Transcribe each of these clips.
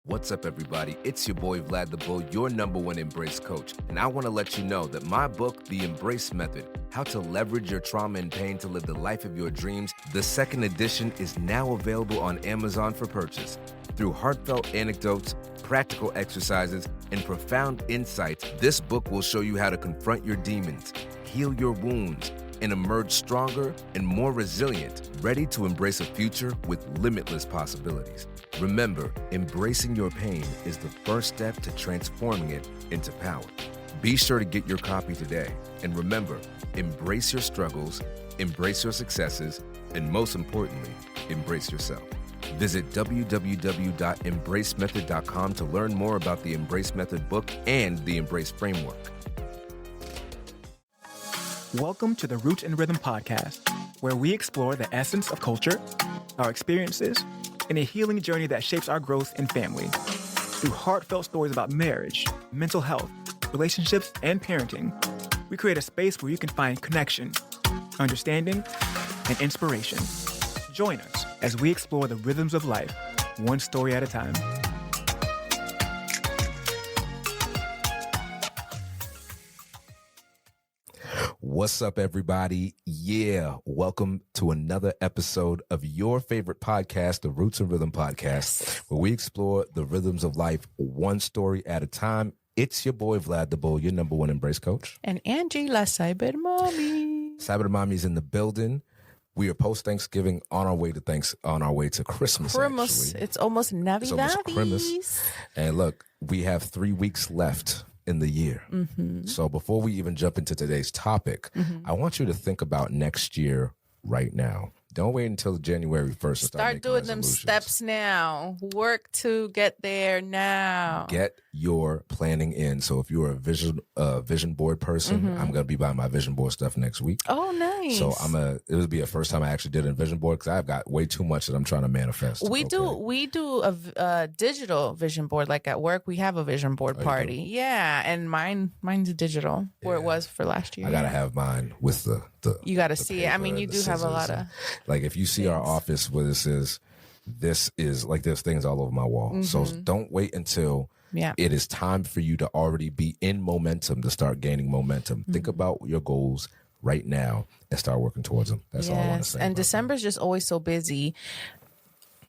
What's up, everybody? It's your boy, Vlad the Bull, your #1 Embrace coach. And I want to let you know that my book, The Embrace Method, How to Leverage Your Trauma and Pain to Live the Life of Your Dreams, the second edition is now available on Amazon for purchase. Through heartfelt anecdotes, practical exercises, and profound insights, this book will show you how to confront your demons, heal your wounds, and emerge stronger and more resilient, ready to embrace a future with limitless possibilities. Remember, embracing your pain is the first step to transforming it into power. Be sure to get your copy today. And remember, embrace your struggles, embrace your successes, and most importantly, embrace yourself. Visit www.embracemethod.com to learn more about the Embrace Method book and the Embrace Framework. Welcome to the Roots and Rhythm podcast, where we explore the essence of culture, our experiences, and a healing journey that shapes our growth and family. Through heartfelt stories about marriage, mental health, relationships, and parenting, we create a space where you can find connection, understanding, and inspiration. Join us as we explore the rhythms of life, one story at a time. What's up, everybody? Yeah, welcome to another episode of your favorite podcast, the Roots and Rhythm podcast, where we explore the rhythms of life one story at a time. It's your boy, Vlad the Bull, your #1 Embrace coach. And Angie, la Cyber Mommy. Cyber Mommy's in the building. We are post-Thanksgiving on our way to Christmas. Christmas. It's almost Navidad. It's almost Christmas. And look, we have 3 weeks left in the year. Mm-hmm. So before we even jump into today's topic, I want you to think about next year right now. Don't wait until January 1st to start doing them steps now. Work to get there now. Get your planning in. So if you're a vision board person, I'm going to be buying my vision board stuff next week. Oh, nice. So it would be the first time I actually did a vision board because I've got way too much that I'm trying to manifest. We do a digital vision board. Like at work, we have a vision board party. Yeah, and mine's digital where it was for last year. I got to have mine with the you got to see it. I mean, you do have a lot of. Like if you see our office where this is like there's things all over my wall. So don't wait until it is time for you to already be in momentum to start gaining momentum. Think about your goals right now and start working towards them. That's all I want to say. And December's just always so busy.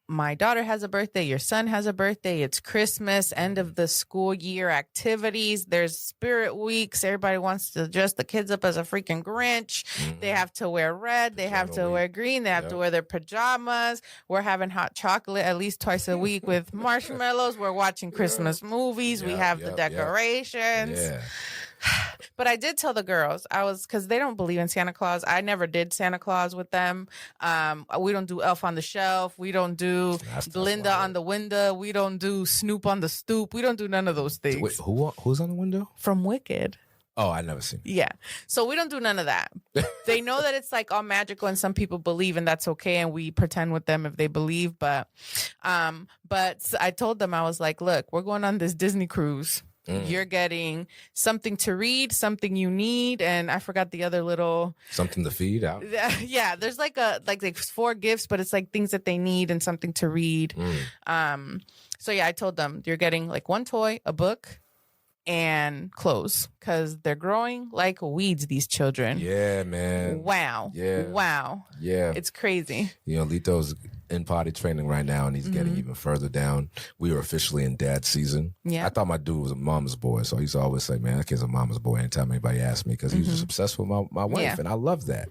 My daughter has a birthday. Your son has a birthday. It's Christmas, end of the school year activities. There's spirit weeks. Everybody wants to dress the kids up as a freaking Grinch. They have to wear red. They have to wear green. They have to wear their pajamas. We're having hot chocolate at least twice a week with marshmallows. We're watching Christmas movies. We have the decorations. Yeah. But I did tell the girls, because they don't believe in Santa Claus. I never did Santa Claus with them. We don't do Elf on the Shelf. We don't do Glinda on the window. We don't do Snoop on the stoop. We don't do none of those things. Wait, who's on the window? From Wicked. Oh, I never seen it. Yeah. So we don't do none of that. They know that it's like all magical and some people believe and that's okay. And we pretend with them if they believe. But I told them, I was like, look, we're going on this Disney cruise. You're getting something to read, something you need, and I forgot the other little something to feed out. Yeah, there's like 4 gifts, but it's like things that they need and something to read. So yeah, I told them you're getting like 1 toy, a book, and clothes because they're growing like weeds. These children. Yeah, man. Wow. Yeah. Wow. Yeah. It's crazy. You know, Lito's in potty training right now, and he's getting even further down. We were officially in dad season. Yeah. I thought my dude was a mama's boy, so I used to always say, man, that kid's a mama's boy anytime anybody asked me, because he was just obsessed with my wife, and I love that.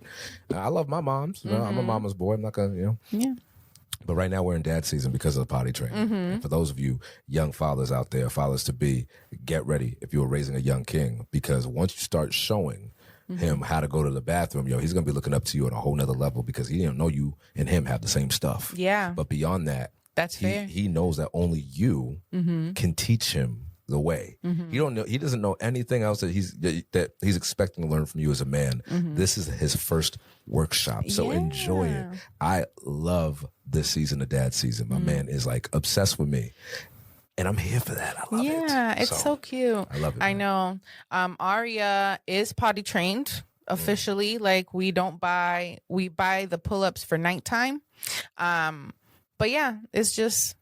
I love my moms. You know, I'm a mama's boy. I'm not going to, Yeah. But right now we're in dad season because of the potty training. And for those of you young fathers out there, fathers to be, get ready if you're raising a young king, because once you start showing him how to go to the bathroom, he's going to be looking up to you on a whole nother level, because he didn't know you and him have the same stuff. Yeah. But beyond that, that's fair. He knows that only you can teach him the way. He doesn't know anything else that he's expecting to learn from you as a man. This is his first workshop. So enjoy it. I love this season of dad season. My man is like obsessed with me. And I'm here for that. I love it. Yeah, it's so cute. I love it. I know. Aria is potty trained officially. Like we buy the pull-ups for nighttime. But yeah, it's just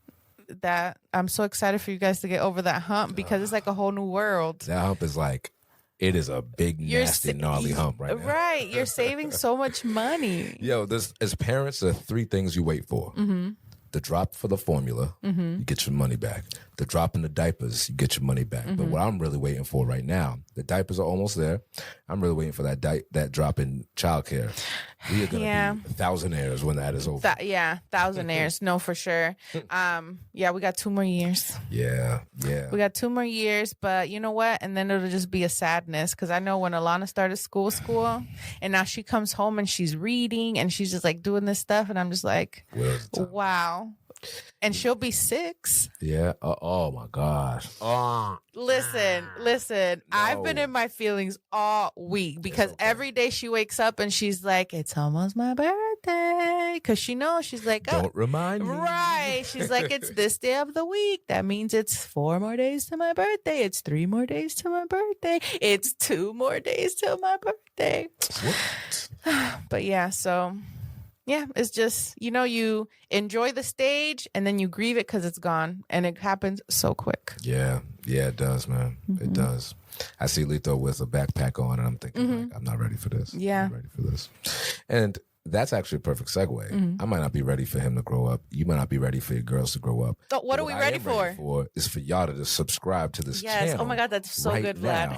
that I'm so excited for you guys to get over that hump because it's like a whole new world. That hump is like, it is a big, nasty, gnarly hump right now. Right. You're saving so much money. Yo, as parents, there are 3 things you wait for. Mm-hmm. The drop for the formula, you get your money back. The drop in the diapers, you get your money back. But what I'm really waiting for right now, the diapers are almost there. I'm really waiting for that drop in childcare. We are going to be thousandaires when that is over. Thousandaires. No, for sure. We got 2 more years. Yeah. We got 2 more years, but you know what? And then it'll just be a sadness because I know when Alana started school, and now she comes home and she's reading and she's just like doing this stuff, and I'm just like, wow. And she'll be 6. Yeah. Oh my gosh. Listen. No. I've been in my feelings all week because every day she wakes up and she's like, it's almost my birthday. Because she knows, she's like, don't remind me. Right. She's like, it's this day of the week. That means it's 4 more days to my birthday. It's 3 more days to my birthday. It's 2 more days till my birthday. What? But yeah, so... yeah, it's just, you enjoy the stage and then you grieve it because it's gone. And it happens so quick. Yeah, it does, man. It does. I see Lito with a backpack on and I'm thinking, like, I'm not ready for this. Yeah. I'm not ready for this. And that's actually a perfect segue. I might not be ready for him to grow up. You might not be ready for your girls to grow up. So what are we ready for? Ready for is for y'all to just subscribe to this channel. Oh my God, that's so good, Vlad.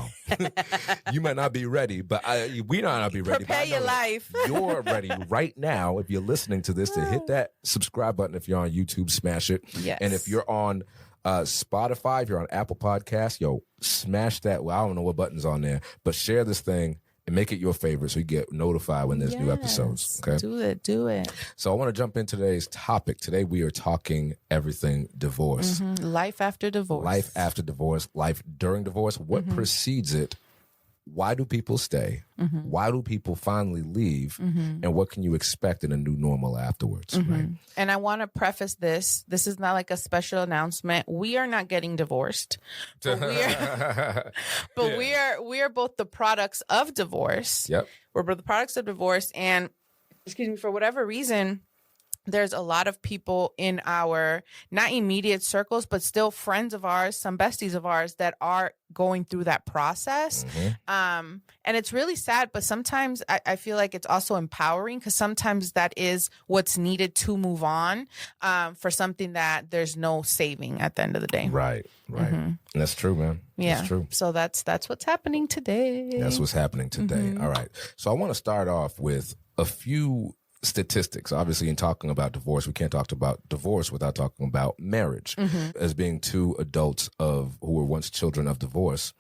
You might not be ready, but we might not be ready. Prepare your life. You're ready right now. If you're listening to this, to hit that subscribe button. If you're on YouTube, smash it. Yes. And if you're on Spotify, if you're on Apple Podcasts, smash that. Well, I don't know what button's on there, but share this thing. And make it your favorite so you get notified when there's new episodes. Okay? Do it. So I want to jump into today's topic. Today we are talking everything divorce. Life after divorce. Life after divorce. Life during divorce. What precedes it? Why do people stay? Why do people finally leave? And what can you expect in a new normal afterwards? Right? And I want to preface this. This is not like a special announcement. We are not getting divorced. But we are both the products of divorce. Yep. We're both the products of divorce. And for whatever reason, there's a lot of people in our not immediate circles, but still friends of ours, some besties of ours that are going through that process. And it's really sad, but sometimes I feel like it's also empowering because sometimes that is what's needed to move on for something that there's no saving at the end of the day. Right. And that's true, man. Yeah. That's true. So that's what's happening today. That's what's happening today. All right. So I want to start off with a few statistics. Obviously, in talking about divorce, we can't talk about divorce without talking about marriage. As being 2 adults who were once children of divorce,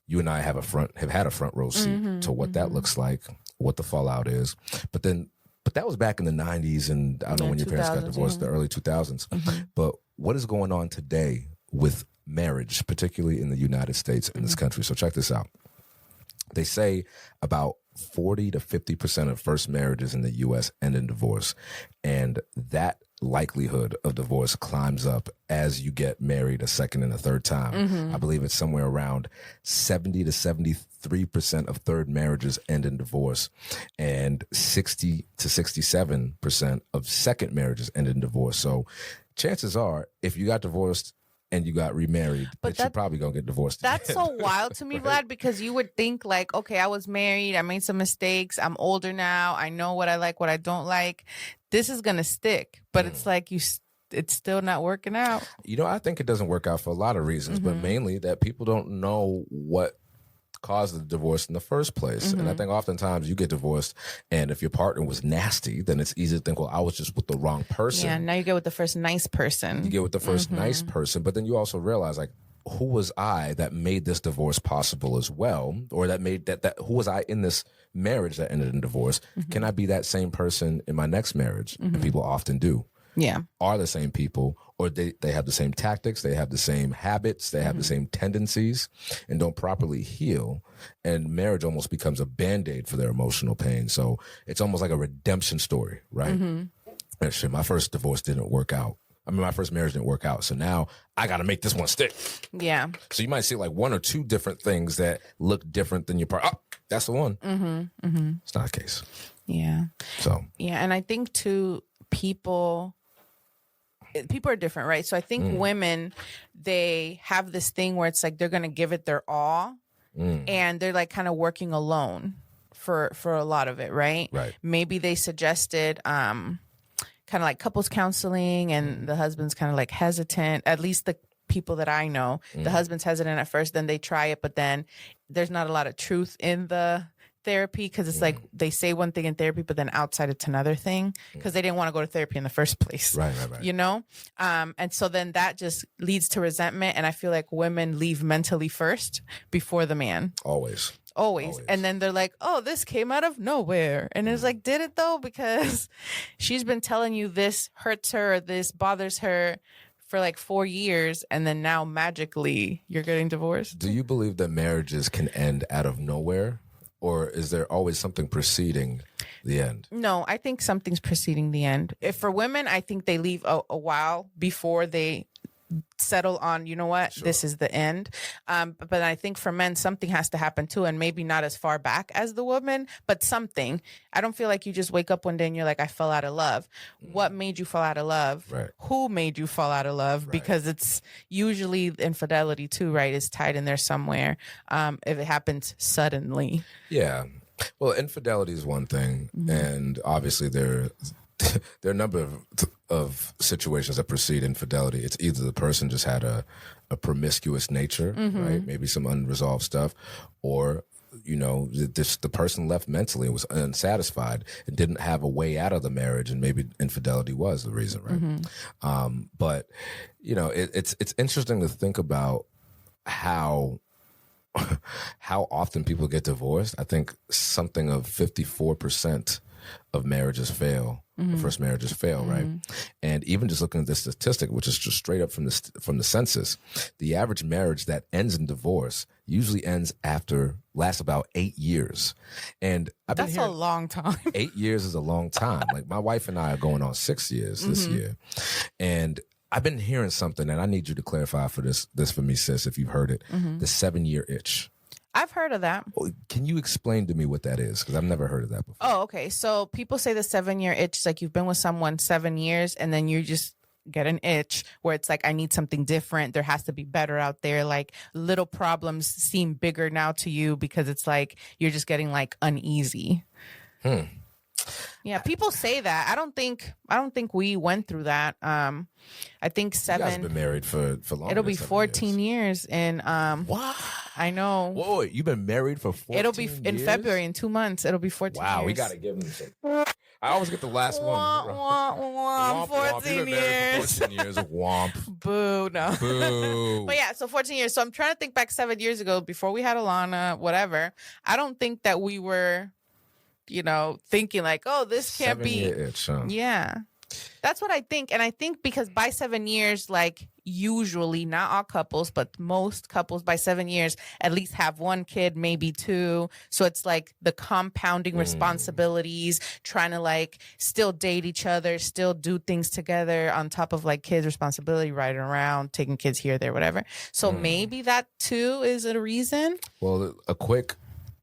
you and I have had a front row seat to what that looks like, what the fallout is. But that was back in the 90s, and I don't know when your parents got divorced, the early 2000s. But what is going on today with marriage, particularly in the United States, in this country? So check this out. They say about 40 to 50% of first marriages in the U.S. end in divorce. And that likelihood of divorce climbs up as you get married a second and a third time. I believe it's somewhere around 70 to 73% of third marriages end in divorce. And 60 to 67% of second marriages end in divorce. So chances are, if you got divorced and you got remarried, but you're probably going to get divorced. That's so wild to me, Vlad, because you would think like, okay, I was married. I made some mistakes. I'm older now. I know what I like, what I don't like. This is going to stick. But it's like it's still not working out. I think it doesn't work out for a lot of reasons, but mainly that people don't know what caused the divorce in the first place. And I think oftentimes you get divorced, and if your partner was nasty, then it's easy to think, well, I was just with the wrong person. Yeah, now you get with the first nice person. You get with the first nice person, but then you also realize, like, who was I that made this divorce possible as well? Or that made that who was I in this marriage that ended in divorce? Can I be that same person in my next marriage? And people often do. Yeah. Are the same people, or they have the same tactics, they have the same habits, they have the same tendencies, and don't properly heal. And marriage almost becomes a Band-Aid for their emotional pain. So it's almost like a redemption story, right? And shit, my first divorce didn't work out. My first marriage didn't work out. So now I got to make this one stick. Yeah. So you might see like 1 or 2 different things that look different than your partner. Oh, that's the one. It's not the case. Yeah. So. Yeah. And I think too, people people are different, right? So I think women, they have this thing where it's like they're going to give it their all and they're like kind of working alone for a lot of it, right? Right. Maybe they suggested kind of like couples counseling and the husband's kind of like hesitant, at least the people that I know. The husband's hesitant at first, then they try it, but then there's not a lot of truth in the therapy because it's like they say one thing in therapy, but then outside it's another thing because they didn't want to go to therapy in the first place. Right. You know? And so then that just leads to resentment. And I feel like women leave mentally first before the man. Always. And then they're like, oh, this came out of nowhere. And it's like, did it though? Because she's been telling you this hurts her, or this bothers her for like 4 years. And then now magically you're getting divorced. Do you believe that marriages can end out of nowhere? Or is there always something preceding the end? No, I think something's preceding the end. If for women, I think they leave a while before they settle on, you know what, this is the end. But I think for men, something has to happen too, and maybe not as far back as the woman, but something. I don't feel like you just wake up one day and you're like, I fell out of love. What made you fall out of love? Right. Who made you fall out of love? Right. Because it's usually infidelity too, right? Is tied in there somewhere. If it happens suddenly. Yeah. Well, infidelity is one thing, and obviously there are a number of situations that precede infidelity. It's either the person just had a promiscuous nature, right? Maybe some unresolved stuff, or the person left mentally and was unsatisfied and didn't have a way out of the marriage, and maybe infidelity was the reason, right? But it's interesting to think about how often people get divorced. I think something of 54% of marriages fail. First marriages fail, right? And even just looking at this statistic, which is just straight up from the census, the average marriage that ends in divorce usually lasts about 8 years. And That's a long time. 8 years is a long time. Like my wife and I are going on 6 years this year. And I've been hearing something, and I need you to clarify for this for me, sis, if you've heard it. The 7-year itch. I've heard of that. Can you explain to me what that is? Because I've never heard of that before. Oh, okay. So people say the 7-year itch is like you've been with someone 7 years and then you just get an itch where it's like, I need something different. There has to be better out there. Like little problems seem bigger now to you because it's like you're just getting like uneasy. Yeah, people say that. I don't think we went through that. I think 7. You guys been married for long. It'll be 14 years. And what? I know. Whoa, you've been married for 14 It'll be years? in February in 2 months. It'll be 14 years. Wow, we got to give them some. I always get the last one. Womp, 14 years. 14 years of womp. Boo, no. Boo. But yeah, so 14 years. So I'm trying to think back 7 years ago before we had Alana, whatever. I don't think that we were, thinking like, oh, this can't be. 7-year itch, huh? Yeah. That's what I think. And I think because by 7 years, like usually not all couples, but most couples by 7 years at least have one kid, maybe two. So it's like the compounding responsibilities, trying to like still date each other, still do things together on top of like kids' responsibility, riding around, taking kids here, there, whatever. So maybe that too is a reason. Well, a quick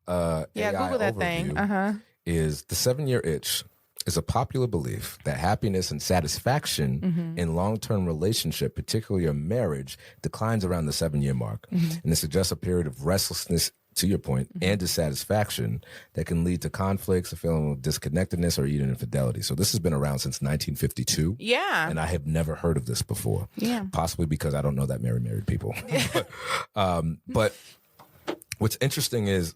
AI Google that overview thing. Is the 7-year itch is a popular belief that happiness and satisfaction in long-term relationship, particularly a marriage, declines around the 7-year mark. And it suggests a period of restlessness, to your point, and dissatisfaction that can lead to conflicts, a feeling of disconnectedness, or even infidelity. So this has been around since 1952. Yeah. And I have never heard of this before. Yeah. Possibly because I don't know that married people. But what's interesting is,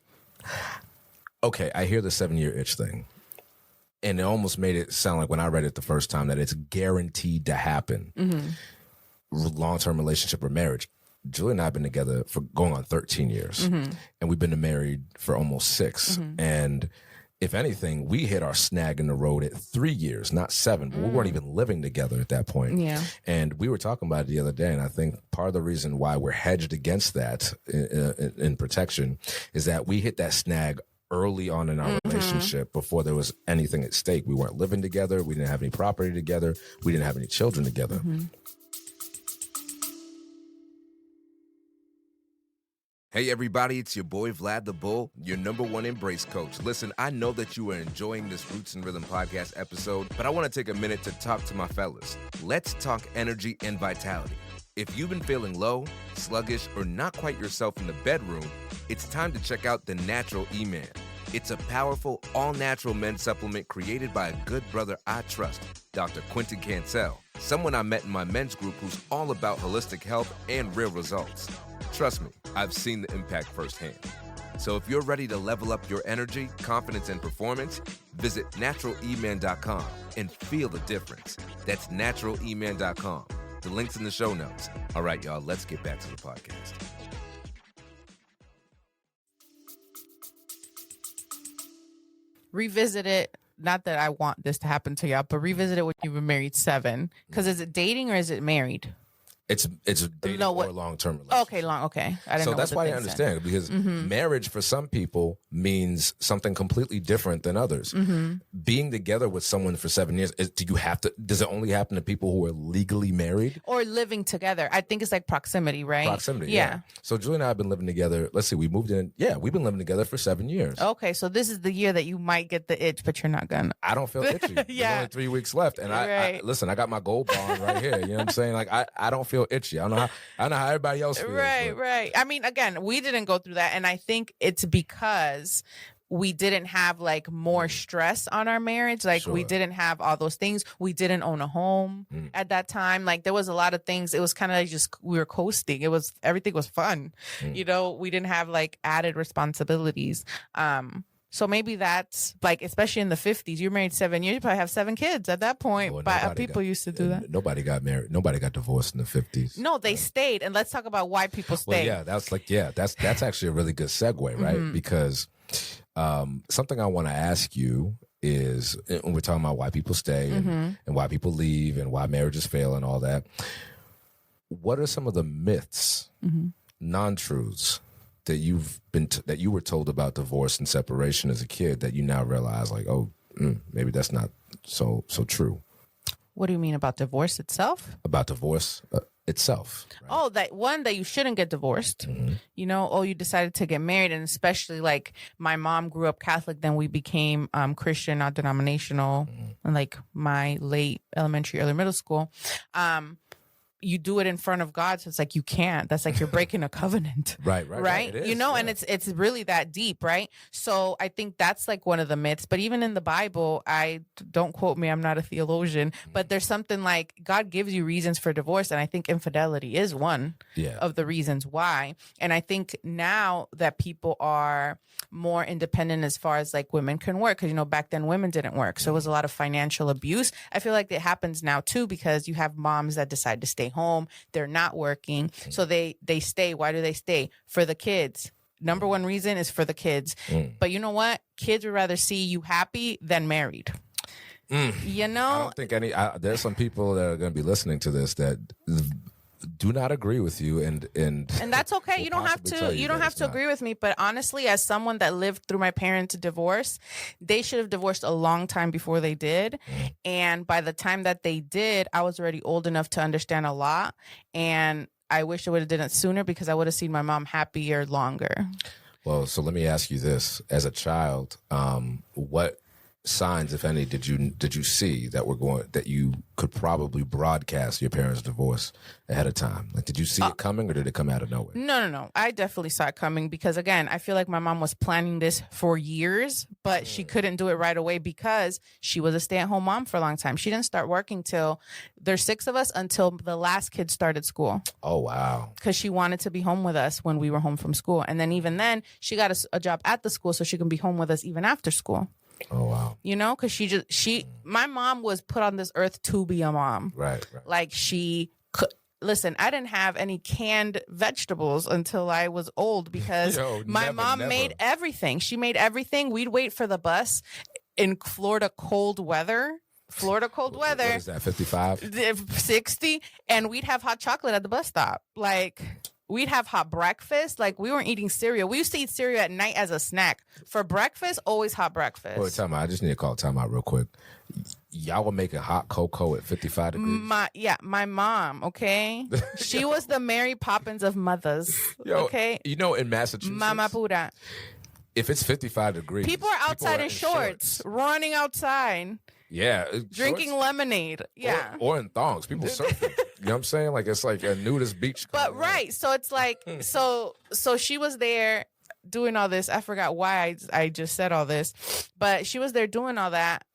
okay, I hear the 7-year itch thing. And it almost made it sound like when I read it the first time that it's guaranteed to happen. Long-term relationship or marriage. Julie and I have been together for going on 13 years. And we've been married for almost 6. And if anything, we hit our snag in the road at 3 years, not 7. But we weren't even living together at that point. Yeah. And we were talking about it the other day. And I think part of the reason why we're hedged against that in protection is that we hit that snag early on in our relationship before there was anything at stake. We weren't living together. We didn't have any property together. We didn't have any children together. Hey everybody, it's your boy Vlad the Bull, your number one embrace coach. Listen, I know that you are enjoying this Roots and Rhythm podcast episode, but I want to take a minute to talk to my fellas. Let's talk energy and vitality. If you've been feeling low, sluggish, or not quite yourself in the bedroom, it's time to check out the Natural E-Man. It's a powerful, all-natural men's supplement created by a good brother I trust, Dr. Quentin Cancel, someone I met in my men's group who's all about holistic health and real results. Trust me, I've seen the impact firsthand. So if you're ready to level up your energy, confidence, and performance, visit naturaleman.com and feel the difference. That's naturaleman.com. The link's in the show notes. All right, y'all, let's get back to the podcast. Revisit it. Not that I want this to happen to y'all, but revisit it when you were married 7. Because is it dating or is it married? It's dating or a long-term relationship. Okay, Okay. I didn't so know that's what why I the thing understand it, because marriage for some people means something completely different than others. Being together with someone for 7 years, does it only happen to people who are legally married? Or living together. I think it's like proximity, right? Proximity, yeah. So Julie and I have been living together. Let's see, we moved in. Yeah, we've been living together for 7 years. Okay, so this is the year that you might get the itch, but you're not gonna. I don't feel itchy. There's only 3 weeks left. And I listen, I got my gold bond right here. You know what I'm saying? Like, I don't feel itchy. I don't know how everybody else feels. Right. I mean, again, we didn't go through that. And I think it's because we didn't have like more stress on our marriage. Like we didn't have all those things. We didn't own a home at that time. Like there was a lot of things. It was kind of like just, we were coasting. Everything was fun. You know, we didn't have like added responsibilities. So maybe that's like, especially in the 50s, you're married 7 years, you probably have 7 kids at that point. Well, but people used to do that. Nobody got married. Nobody got divorced in the 50s. No, they stayed. And let's talk about why people stayed. Well, that's actually a really good segue, right? Because something I want to ask you is, when we're talking about why people stay and why people leave and why marriages fail and all that, what are some of the myths, non-truths, that you were told about divorce and separation as a kid that you now realize, like, maybe that's not so true? What do you mean about divorce itself? About divorce itself. Right? Oh, that one, that you shouldn't get divorced. You know, you decided to get married, and especially like my mom grew up Catholic, then we became Christian, not denominational, in like my late elementary, early middle school. You do it in front of God, so it's like you can't. That's like you're breaking a covenant. Right. It is, you know, and it's really that deep, right? So I think that's like one of the myths. But even in the Bible, don't quote me, I'm not a theologian, but there's something like God gives you reasons for divorce, and I think infidelity is one of the reasons why. And I think now that people are more independent as far as like women can work, because you know back then women didn't work, so it was a lot of financial abuse. I feel like it happens now too, because you have moms that decide to stay home, they're not working, so they stay. Why do they stay? For the kids. Number one reason is for the kids. But you know what, kids would rather see you happy than married. You know, I don't think there's some people that are going to be listening to this that do not agree with you, and that's okay. You don't have to agree with me, but honestly, as someone that lived through my parents' divorce, they should have divorced a long time before they did. And by the time that they did, I was already old enough to understand a lot, and I wish I would have done it sooner, because I would have seen my mom happier longer. Well, so let me ask you this: as a child, what signs, if any, did you see that you could probably broadcast your parents' divorce ahead of time? Like, did you see it coming, or did it come out of nowhere? No. I definitely saw it coming, because again, I feel like my mom was planning this for years, but she couldn't do it right away because she was a stay-at-home mom for a long time. She didn't start working till there's 6 of us until the last kid started school. Oh, wow. Because she wanted to be home with us when we were home from school. And then even then, she got a job at the school so she can be home with us even after school. Oh, wow. You know, because my mom was put on this earth to be a mom. Right. Like she could. Listen, I didn't have any canned vegetables until I was old, because my mom made everything. She made everything. We'd wait for the bus in Florida cold weather. What is that, 55? 60. And we'd have hot chocolate at the bus stop. Like, we'd have hot breakfast. Like, we weren't eating cereal. We used to eat cereal at night as a snack. For breakfast, always hot breakfast. Wait, I just need to call time out real quick. y'all were making hot cocoa at 55 degrees. My mom. Okay, she was the Mary Poppins of mothers. Yo, okay, you know, in Massachusetts, Mama pura. If it's 55 degrees, people are outside in shorts, running outside. Yeah, drinking lemonade. Yeah, or in thongs. People surfing. You know what I'm saying? Like it's like a nudist beach. But right, so it's like so she was there doing all this. I forgot why I just said all this, but she was there doing all that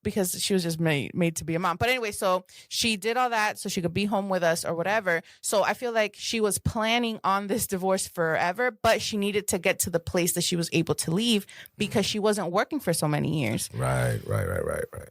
because she was just made to be a mom. But anyway, so she did all that so she could be home with us or whatever. So I feel like she was planning on this divorce forever, but she needed to get to the place that she was able to leave because she wasn't working for so many years. Right.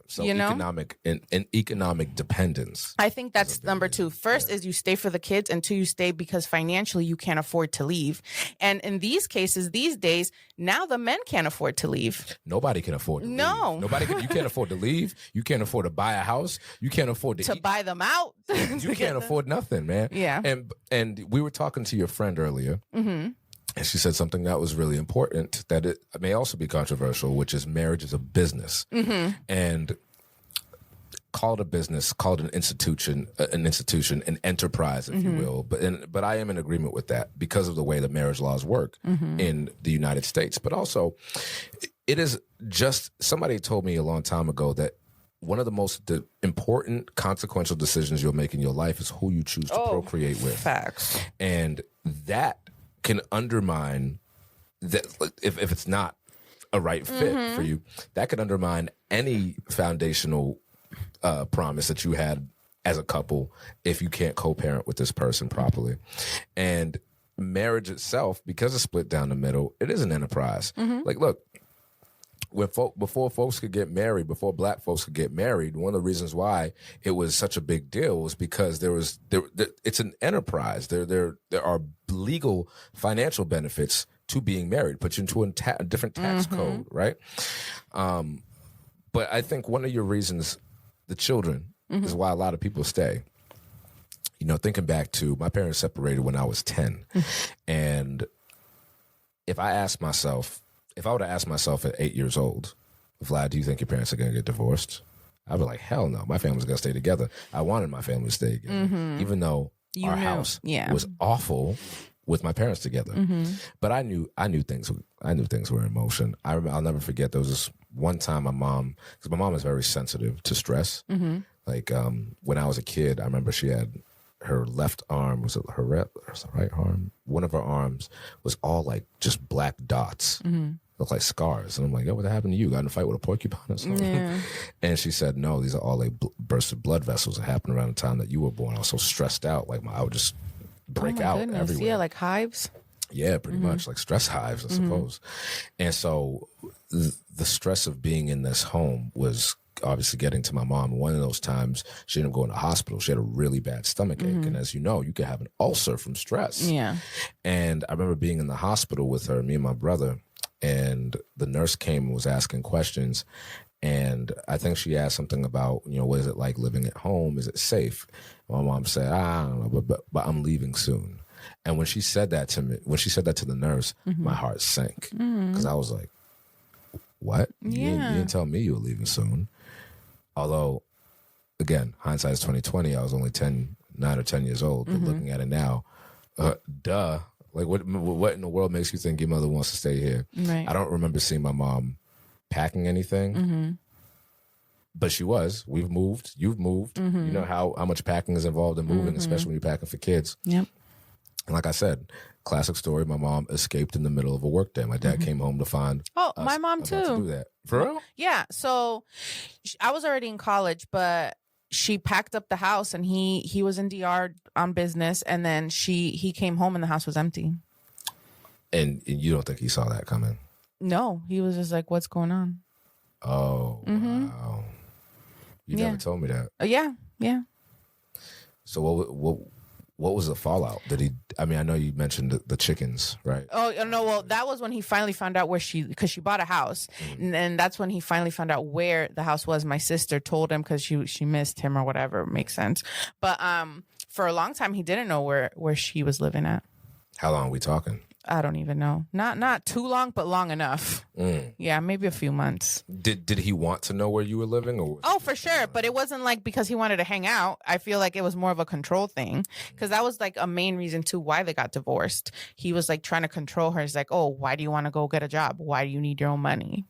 So economic and economic dependence. I think that's number two. First is you stay for the kids, and two, you stay because financially you can't afford to leave. And in these cases, these days, now the men can't afford to leave. Nobody can afford to leave. You can't afford to leave. You can't afford to buy a house. You can't afford to eat. Buy them out. You can't afford nothing, man. Yeah. And we were talking to your friend earlier, and she said something that was really important that it may also be controversial, which is marriage is a business. And call it a business, call it an institution, an enterprise, if you will. But I am in agreement with that because of the way that marriage laws work in the United States. But also, it is just, somebody told me a long time ago that one of the most important consequential decisions you'll make in your life is who you choose to procreate with. Facts. And that can undermine that if it's not a right fit for you, that could undermine any foundational promise that you had as a couple if you can't co-parent with this person properly. And marriage itself, because it's split down the middle, it is an enterprise. Like, look, before folks could get married, before black folks could get married, one of the reasons why it was such a big deal was because it's an enterprise. There are legal financial benefits to being married, put you into a different tax code, right? But I think one of your reasons, the children, is why a lot of people stay. You know, thinking back to my parents separated when I was 10. And if I would have asked myself at 8 years old, Vlad, do you think your parents are going to get divorced? I'd be like, hell no, my family's going to stay together. I wanted my family to stay together, even though our house was awful with my parents together. But I knew things were in motion. I'll never forget, there was this one time because my mom is very sensitive to stress. Like when I was a kid, I remember she had her left arm, was it her right arm? One of her arms was all like just black dots. Looked like scars. And I'm like, yo, what happened to you? Got in a fight with a porcupine or something? Yeah. And she said, no, these are all like bursted blood vessels that happened around the time that you were born. I was so stressed out. Like I would just break out everywhere. Yeah, like hives? Yeah, pretty much. Like stress hives, I suppose. And so the stress of being in this home was obviously getting to my mom. One of those times she ended up going to the hospital. She had a really bad stomach ache. And as you know, you could have an ulcer from stress. Yeah. And I remember being in the hospital with her, me and my brother, and the nurse came and was asking questions. And I think she asked something about, what is it like living at home? Is it safe? My mom said, I don't know, but I'm leaving soon. And when she said that to me, to the nurse, my heart sank. Because I was like, what? You didn't tell me you were leaving soon. Although, again, hindsight is 20/20. I was only 9 or 10 years old. But looking at it now, duh. Like, what in the world makes you think your mother wants to stay here? Right. I don't remember seeing my mom packing anything. But she was. We've moved. You've moved. You know how much packing is involved in moving, especially when you're packing for kids. Yep. And like I said, classic story, my mom escaped in the middle of a work day. My dad came home to find my mom too. To do that. For real? Yeah. So I was already in college, but she packed up the house and he was in DR on business, and then he came home and the house was empty. And you don't think he saw that coming? No. He was just like, what's going on? Oh, wow. You never told me that. Yeah. So what was the fallout? I know you mentioned the chickens, right? Oh, no. Well, that was when he finally found out because she bought a house. And that's when he finally found out where the house was. My sister told him because she missed him or whatever. Makes sense. But for a long time, he didn't know where she was living at. How long are we talking? I don't even know. Not too long, but long enough. Yeah, maybe a few months. Did he want to know where you were living? Or Oh, for sure. But it wasn't like because he wanted to hang out. I feel like it was more of a control thing, because that was like a main reason too why they got divorced. He was like trying to control her. He's like, oh, why do you want to go get a job? Why do you need your own money?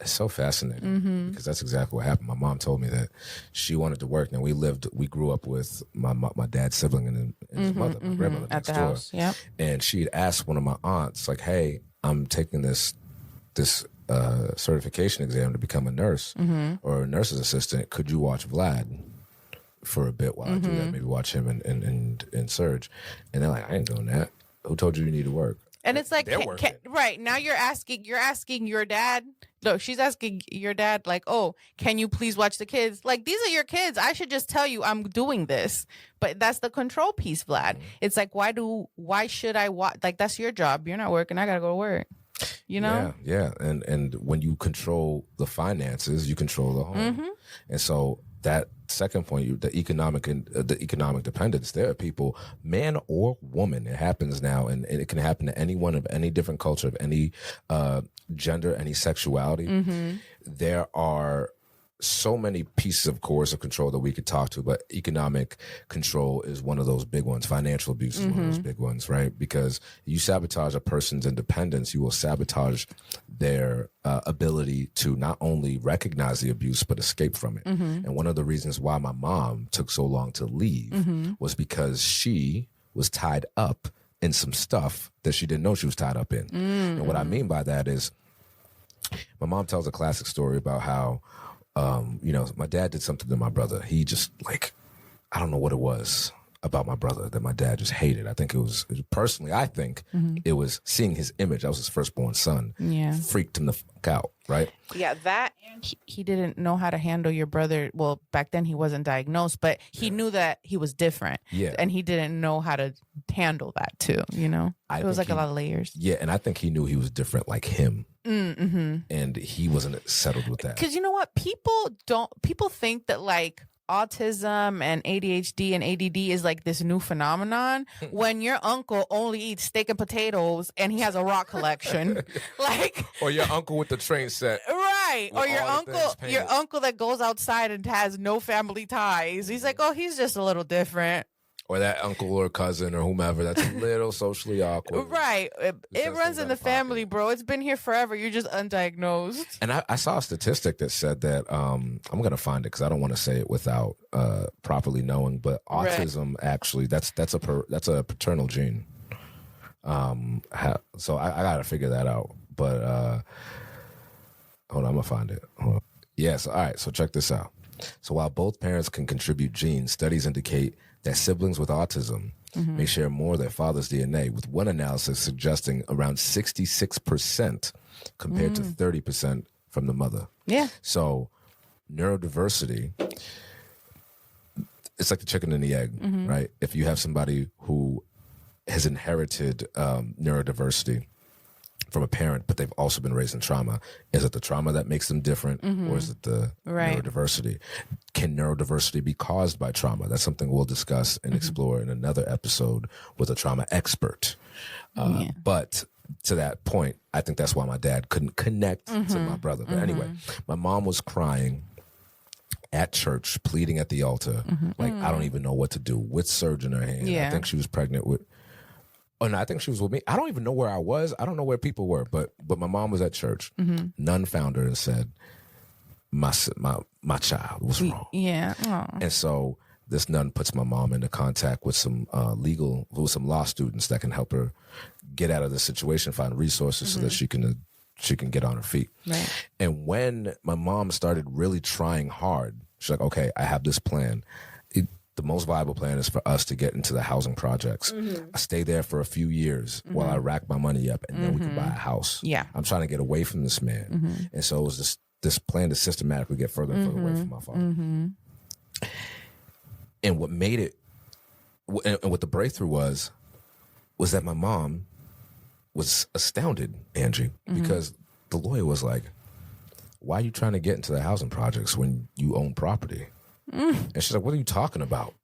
It's so fascinating because that's exactly what happened. My mom told me that she wanted to work. Now we grew up with my dad's sibling and his mother, my grandmother At next the door. house. Yep. And she'd asked one of my aunts, like, "Hey, I'm taking this certification exam to become a nurse or a nurse's assistant. Could you watch Vlad for a bit while I do that? Maybe watch him and Surge." And they're like, "I ain't doing that. Who told you need to work?" And it's like, They're working. right now you're asking your dad. No, she's asking your dad, like, oh, can you please watch the kids? Like, these are your kids. I should just tell you I'm doing this. But that's the control piece, Vlad. It's like, why should I watch? Like, that's your job. You're not working. I got to go to work. You know? Yeah. And when you control the finances, you control the home. And so that second point, the economic dependence, there are people, man or woman, it happens now, and it can happen to anyone of any different culture, of any gender, any sexuality. There are so many pieces of coercive control that we could talk to, but economic control is one of those big ones. Financial abuse is one of those big ones, right? Because you sabotage a person's independence, you will sabotage their ability to not only recognize the abuse, but escape from it. And one of the reasons why my mom took so long to leave was because she was tied up in some stuff that she didn't know she was tied up in. And what I mean by that is, my mom tells a classic story about how my dad did something to my brother. He just, like, I don't know what it was about my brother that my dad just hated. I think it was personally, I think it was seeing his image. I was his firstborn son. Yeah. Freaked him the fuck out, right? Yeah, that, and he didn't know how to handle your brother. Well, back then he wasn't diagnosed, but he knew that he was different. Yeah. And he didn't know how to handle that too, you know? It was like a lot of layers. Yeah, and I think he knew he was different like him. And he wasn't settled with that. Because you know what? People think that like autism and ADHD and ADD is like this new phenomenon when your uncle only eats steak and potatoes and he has a rock collection. Like, or your uncle with the train set. Right. Or your uncle that goes outside and has no family ties. He's like, oh, he's just a little different. Or that uncle or cousin or whomever that's a little socially awkward. Right. It runs in the family, bro. It's been here forever. You're just undiagnosed. And I saw a statistic that said that, I'm going to find it because I don't want to say it without properly knowing, but autism actually, that's a paternal gene. So I got to figure that out. But hold on, I'm going to find it. Hold on. Yes. All right. So check this out. So while both parents can contribute genes, studies indicate that siblings with autism may share more of their father's DNA, with one analysis suggesting around 66% compared to 30% from the mother. Yeah. So neurodiversity, it's like the chicken and the egg, right? If you have somebody who has inherited neurodiversity from a parent, but they've also been raised in trauma, is it the trauma that makes them different, or is it the neurodiversity? Can neurodiversity be caused by trauma? That's something we'll discuss and explore in another episode with a trauma expert. But to that point, I think that's why my dad couldn't connect to my brother. But anyway, my mom was crying at church, pleading at the altar, like, I don't even know what to do, with Surge in her hand. I think she was pregnant with... Oh, no, I think she was with me. I don't even know where I was. I don't know where people were, but my mom was at church. Nun found her and said, my child was wrong. Yeah. Aww. And so this nun puts my mom into contact with some law students that can help her get out of the situation, find resources so that she can get on her feet. Right. And when my mom started really trying hard, she's like, okay, I have this plan. The most viable plan is for us to get into the housing projects. I stay there for a few years while I rack my money up, and then we can buy a house. Yeah, I'm trying to get away from this man. And so it was this plan to systematically get further and further away from my father. And what made it, and what the breakthrough was that my mom was astounded, Angie, because the lawyer was like, why are you trying to get into the housing projects when you own property? And she's like, what are you talking about?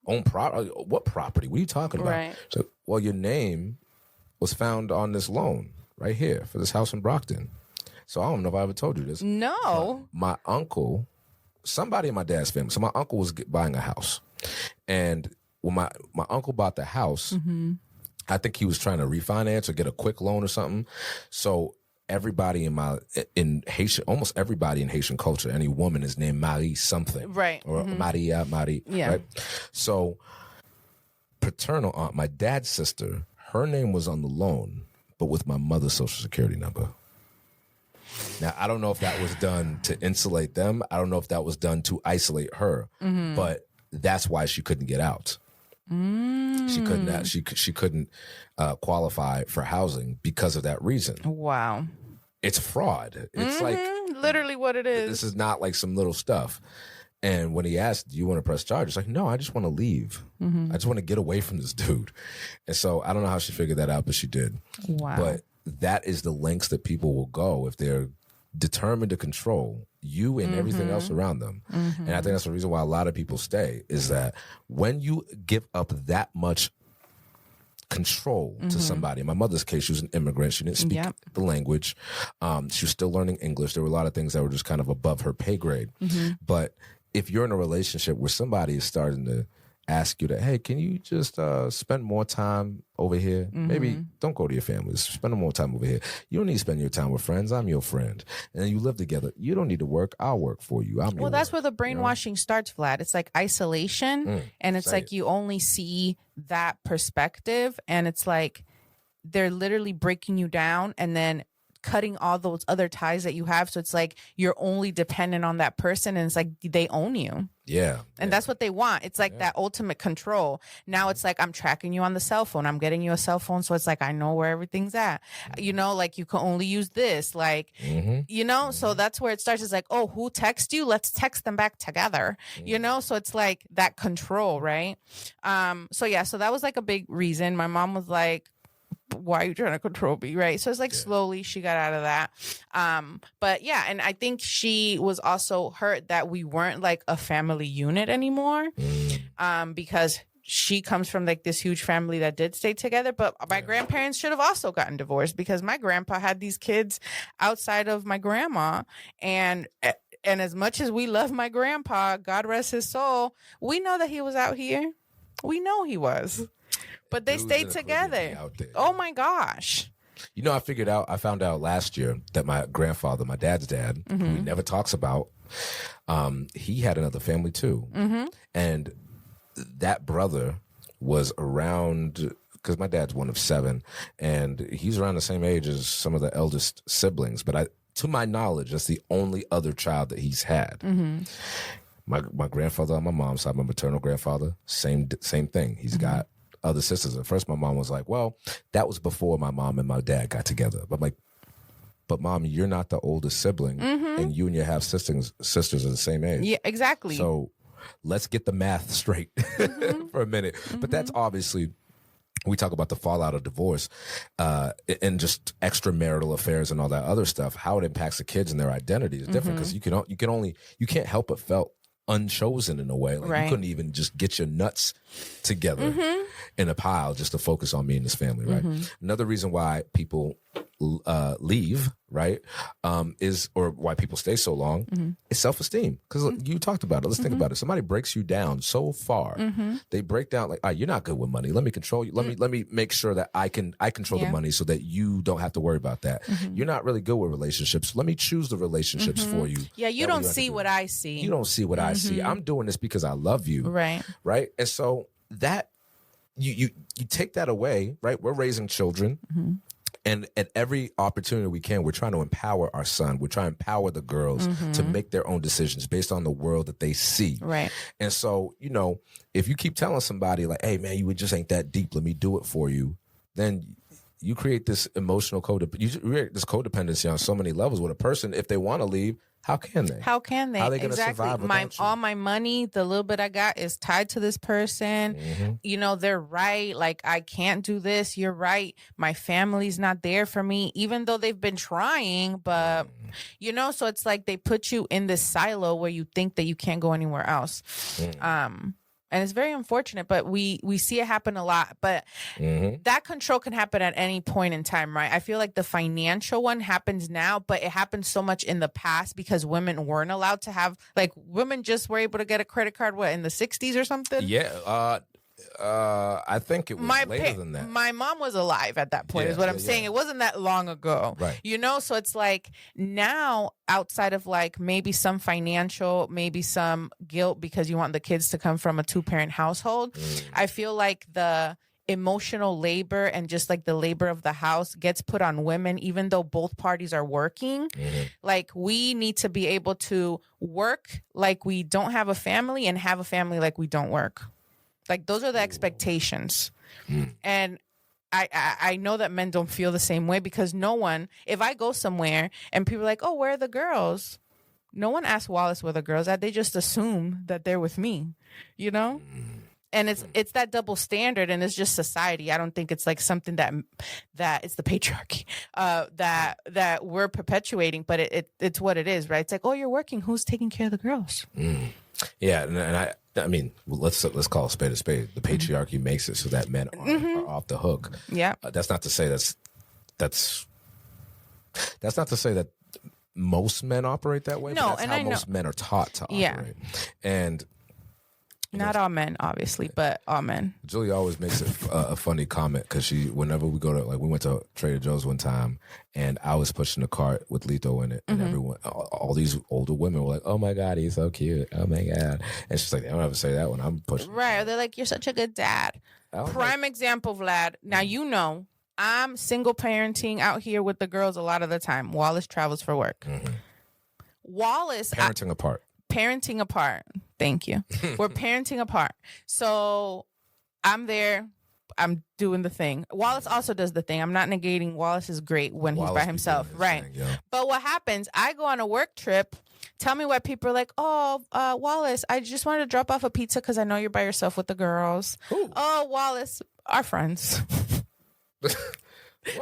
own property. What property? What are you talking about? Right. So, well, your name was found on this loan right here for this house in Brockton. So I don't know if I ever told you this. No. My uncle, somebody in my dad's family. So my uncle was buying a house. And when my uncle bought the house, I think he was trying to refinance or get a quick loan or something. So everybody in Haitian, almost everybody in Haitian culture, any woman is named Marie something. Right. Or Maria, Marie. Yeah. Right? So paternal aunt, my dad's sister, her name was on the loan, but with my mother's social security number. Now, I don't know if that was done to insulate them. I don't know if that was done to isolate her, but that's why she couldn't get out. She couldn't. She couldn't qualify for housing because of that reason. Wow. It's fraud. It's like literally what it is. This is not like some little stuff. And when he asked, "Do you want to press charges?" Like, no, I just want to leave. I just want to get away from this dude. And so I don't know how she figured that out, but she did. Wow. But that is the lengths that people will go if they're determined to control you and everything else around them. And I think that's the reason why a lot of people stay, is that when you give up that much control to somebody. In my mother's case, she was an immigrant. She didn't speak the language. She was still learning English. There were a lot of things that were just kind of above her pay grade. But if you're in a relationship where somebody is starting to ask you that, hey, can you just spend more time over here? Maybe don't go to your family. Spend more time over here. You don't need to spend your time with friends. I'm your friend. And you live together. You don't need to work. I'll work for you. Well, that's where the brainwashing starts, Vlad. It's like isolation. And it's like you only see that perspective. And it's like they're literally breaking you down and then cutting all those other ties that you have. So it's like you're only dependent on that person, and it's like they own you. Yeah. And that's what they want. It's like that ultimate control. Now it's like, I'm tracking you on the cell phone. I'm getting you a cell phone. So it's like, I know where everything's at. You know, like you can only use this. Like, you know, so that's where it starts. It's like, oh, who texts you? Let's text them back together. You know, so it's like that control, right? So yeah, so that was like a big reason. My mom was like, why are you trying to control me, right? So it's like slowly she got out of that. But yeah, and I think she was also hurt that we weren't like a family unit anymore, because she comes from like this huge family that did stay together. But my grandparents should have also gotten divorced, because my grandpa had these kids outside of my grandma, and as much as we love my grandpa, God rest his soul, we know that he was out here. We know he was. But they stayed together. Oh my gosh. You know, I found out last year that my grandfather, my dad's dad, who he never talks about, he had another family too. And that brother was around, because my dad's one of 7, and he's around the same age as some of the eldest siblings. But to my knowledge, that's the only other child that he's had. My grandfather on my mom's side, my maternal grandfather, same thing. He's got other sisters. At first, my mom was like, well, that was before my mom and my dad got together. But I'm like, but mom, you're not the oldest sibling, and you and your half sisters are the same age. Yeah, exactly. So let's get the math straight for a minute. But that's obviously, we talk about the fallout of divorce and just extramarital affairs and all that other stuff. How it impacts the kids and their identity is different, because you can't help but felt unchosen in a way. Like you couldn't even just get your nuts together in a pile just to focus on me and this family, right? Another reason why people leave, right, or why people stay so long is self-esteem. Because you talked about it. Let's think about it. Somebody breaks you down so far. They break down like, you're not good with money. Let me control you. Let me make sure that I control the money so that you don't have to worry about that. You're not really good with relationships. Let me choose the relationships for you. Yeah, you don't see what I see. You don't see what I see. I'm doing this because I love you. Right. Right. And so that you take that away, right? We're raising children. And at every opportunity we can, we're trying to empower our son. We're trying to empower the girls to make their own decisions based on the world that they see. Right. And so, you know, if you keep telling somebody like, hey, man, you just ain't that deep, let me do it for you, then you create this emotional codependency on so many levels with a person. If they want to leave, how can they? How can they? How are they going to survive without you? All my money, the little bit I got, is tied to this person. You know, they're right. Like, I can't do this. You're right. My family's not there for me, even though they've been trying. But, you know, so it's like they put you in this silo where you think that you can't go anywhere else. And it's very unfortunate, but we see it happen a lot. But that control can happen at any point in time, right? I feel like the financial one happens now, but it happened so much in the past because women weren't allowed to have, like, women just were able to get a credit card, in the 60s or something? Yeah. I think it was later than that. My mom was alive at that point, is what I'm saying. It wasn't that long ago. Right. You know, so it's like now, outside of like maybe some financial, maybe some guilt because you want the kids to come from a 2-parent household, I feel like the emotional labor and just like the labor of the house gets put on women, even though both parties are working. Like, we need to be able to work like we don't have a family and have a family like we don't work. Like, those are the expectations. And I know that men don't feel the same way because no one, if I go somewhere and people are like, oh, where are the girls? No one asks Wallace where the girls are. They just assume that they're with me, you know? And it's that double standard, and it's just society. I don't think it's like something that it's the patriarchy that we're perpetuating, but it's what it is, right? It's like, oh, you're working. Who's taking care of the girls? Yeah, and I mean, let's call a spade a spade. The patriarchy makes it so that men are off the hook. Yeah, that's not to say that's not to say that most men operate that way. No, but that's and how I know most men are taught to operate. And not all men, obviously, but all men. Julia always makes a funny comment because whenever we go to, like, we went to Trader Joe's one time and I was pushing the cart with Lito in it, and everyone, all these older women were like, "Oh my God, he's so cute! Oh my God!" And she's like, "I don't have to say that when I'm pushing." Right? Or they're like, "You're such a good dad." Prime example, Vlad. Now you know I'm single parenting out here with the girls a lot of the time. Wallace travels for work. Wallace parenting apart. Thank you. We're parenting apart. So I'm there. I'm doing the thing. Wallace also does the thing. I'm not negating. Wallace is great when he's by himself. Right. Thing, yeah. But what happens, I go on a work trip. Tell me why people are like, oh, Wallace, I just wanted to drop off a pizza because I know you're by yourself with the girls. Ooh. Oh, Wallace, our friends.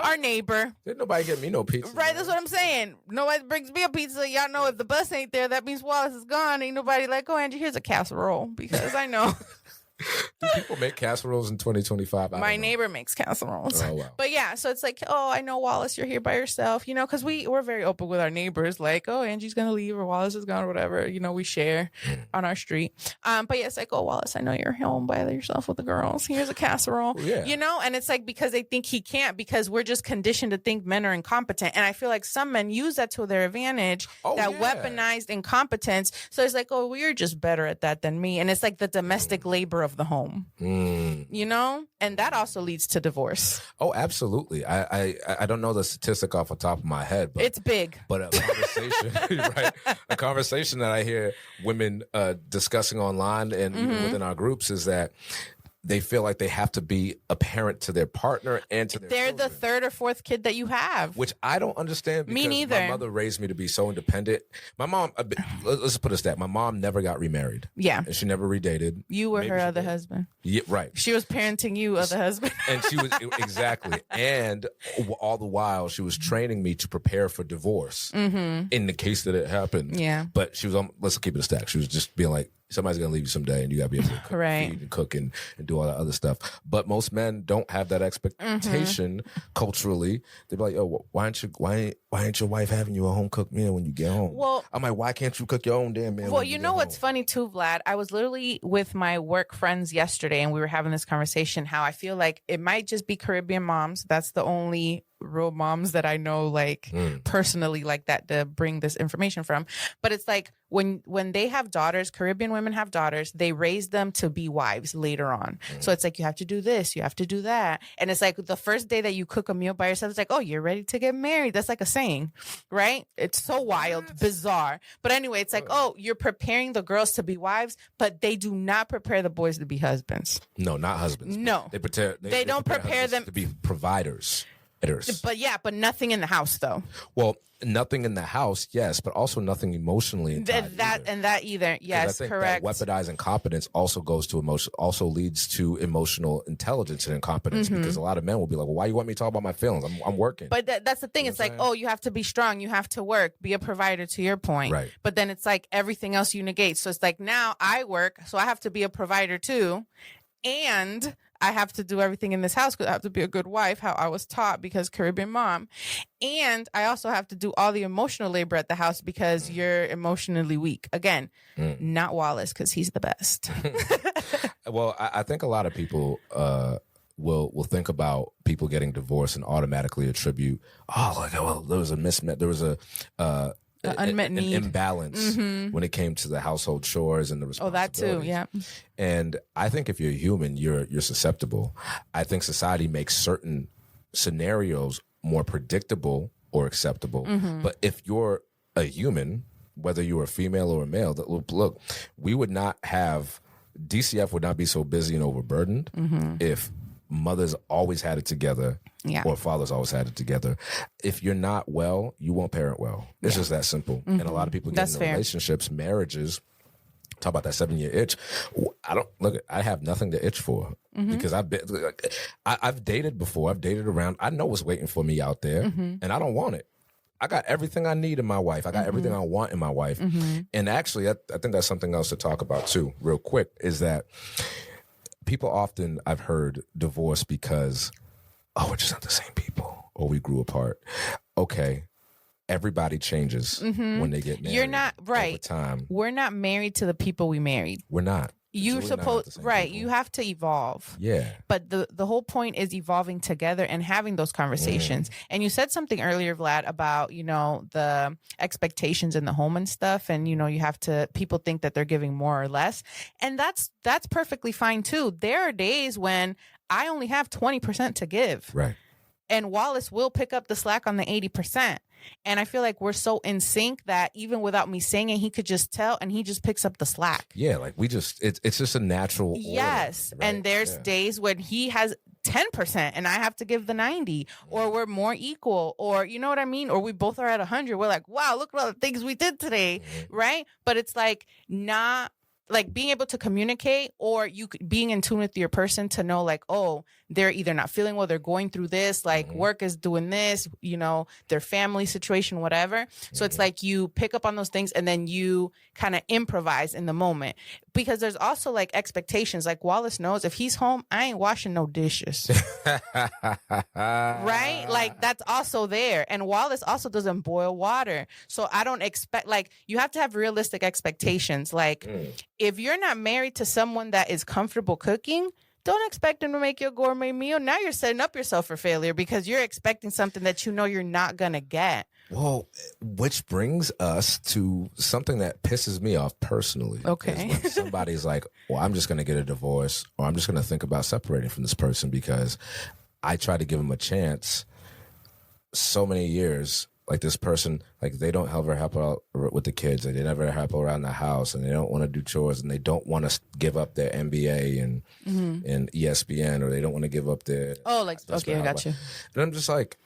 Our neighbor. Didn't nobody get me no pizza. Right, that's what I'm saying. Nobody brings me a pizza. Y'all know if the bus ain't there, that means Wallace is gone. Ain't nobody like, oh, Angie, here's a casserole. Because I know. Do people make casseroles in 2025? My neighbor makes casseroles. Oh, wow. But yeah, so it's like, oh, I know, Wallace, you're here by yourself, you know, because we're very open with our neighbors. Like, oh, Angie's going to leave or Wallace is gone or whatever. You know, we share on our street. But yeah, it's like, oh, Wallace, I know you're home by yourself with the girls. Here's a casserole. Yeah. You know, and it's like because they think he can't because we're just conditioned to think men are incompetent. And I feel like some men use that to their advantage, weaponized incompetence. So it's like, oh, well, you're just better at that than me. And it's like the domestic labor of the home. You know, and that also leads to divorce. Oh, absolutely. I don't know the statistic off the top of my head, but it's big. But a conversation, right? A conversation that I hear women discussing online and even within our groups is that they feel like they have to be a parent to their partner and to their children. The third or fourth kid that you have. Which I don't understand because me neither. My mother raised me to be so independent. My mom, let's put it as that. My mom never got remarried. Yeah. And she never redated. You were her other husband. Yeah, right. She was parenting you, other husband. And she was, exactly. And all the while, she was training me to prepare for divorce in the case that it happened. Yeah. But she was, let's keep it a stack. She was just being like, somebody's going to leave you someday and you got to be able to cook, feed and cook and do all that other stuff. But most men don't have that expectation culturally. They'd be like, oh, why ain't your wife having you a home cooked meal when you get home? Well, I'm like, why can't you cook your own damn meal? Well, you know what's funny too, Vlad? I was literally with my work friends yesterday and we were having this conversation how I feel like it might just be Caribbean moms. That's the only real moms that I know like personally like that to bring this information from. But it's like when they have daughters, Caribbean women have daughters, they raise them to be wives later on. So it's like you have to do this, you have to do that. And it's like the first day that you cook a meal by yourself, it's like, oh, you're ready to get married. That's like a saying, right? It's so wild, bizarre. But anyway, it's like, oh, you're preparing the girls to be wives, but they do not prepare the boys to be husbands. No, not husbands. No. They don't prepare them to be providers. But nothing in the house though. Well, nothing in the house, yes, but also nothing emotionally. That either. Yes, I think correct. That weaponizing competence also goes to emotion, also leads to emotional intelligence and incompetence, because a lot of men will be like, well, why you want me to talk about my feelings? I'm working. But that's the thing. It's like, oh, you have to be strong. You have to work, be a provider, to your point. Right. But then it's like everything else you negate. So it's like, now I work, so I have to be a provider too. And I have to do everything in this house because I have to be a good wife, how I was taught, because Caribbean mom. And I also have to do all the emotional labor at the house because you're emotionally weak. Again, not Wallace, because he's the best. Well, I think a lot of people will think about people getting divorced and automatically attribute, there was a mismatch, there was an unmet need, an imbalance when it came to the household chores and the responsibilities. Oh, that too, yeah. And I think if you're human, you're susceptible. I think society makes certain scenarios more predictable or acceptable. But if you're a human, whether you're a female or a male, look, we would not have, DCF would not be so busy and overburdened if mothers always had it together, or fathers always had it together. If you're not well, you won't parent well. It's just that simple. And a lot of people get into relationships, marriages, talk about that 7-year itch. I have nothing to itch for because I've dated before. I've dated around. I know what's waiting for me out there, and I don't want it. I got everything I need in my wife. I got everything I want in my wife. And actually, I think that's something else to talk about too, real quick, is that people often, I've heard, divorce because, we're just not the same people, or we grew apart. Okay, everybody changes when they get married. You're not right. Over time, we're not married to the people we married. We're not. You're supposed right. People. You have to evolve. Yeah. But the whole point is evolving together and having those conversations. And you said something earlier, Vlad, about, the expectations in the home and stuff. And, you have to, people think that they're giving more or less. And that's perfectly fine too. There are days when I only have 20% to give. Right. And Wallace will pick up the slack on the 80%. And I feel like we're so in sync that even without me saying it, he could just tell, and he just picks up the slack. Yeah, like it's just a natural order. Yes. Right? And there's days when he has 10% and I have to give the 90, or we're more equal, or you know what I mean? Or we both are at 100. We're like, wow, look at all the things we did today. Right. But it's like not like being able to communicate, or being in tune with your person to know, like, oh, they're either not feeling well, they're going through this, like work is doing this, their family situation, whatever. So it's like you pick up on those things and then you kind of improvise in the moment, because there's also like expectations. Like Wallace knows if he's home, I ain't washing no dishes. Right? Like that's also there. And Wallace also doesn't boil water. So I don't expect, like, you have to have realistic expectations. Like if you're not married to someone that is comfortable cooking, don't expect them to make you a gourmet meal. Now you're setting up yourself for failure because you're expecting something that you're not going to get. Well, which brings us to something that pisses me off personally. Okay. When somebody's like, well, I'm just going to get a divorce, or I'm just going to think about separating from this person because I tried to give them a chance so many years. Like this person, like they don't ever help out with the kids, and they never help around the house, and they don't want to do chores, and they don't want to give up their NBA and ESPN, or they don't want to give up their. Oh, like okay, I got you. And I'm just like,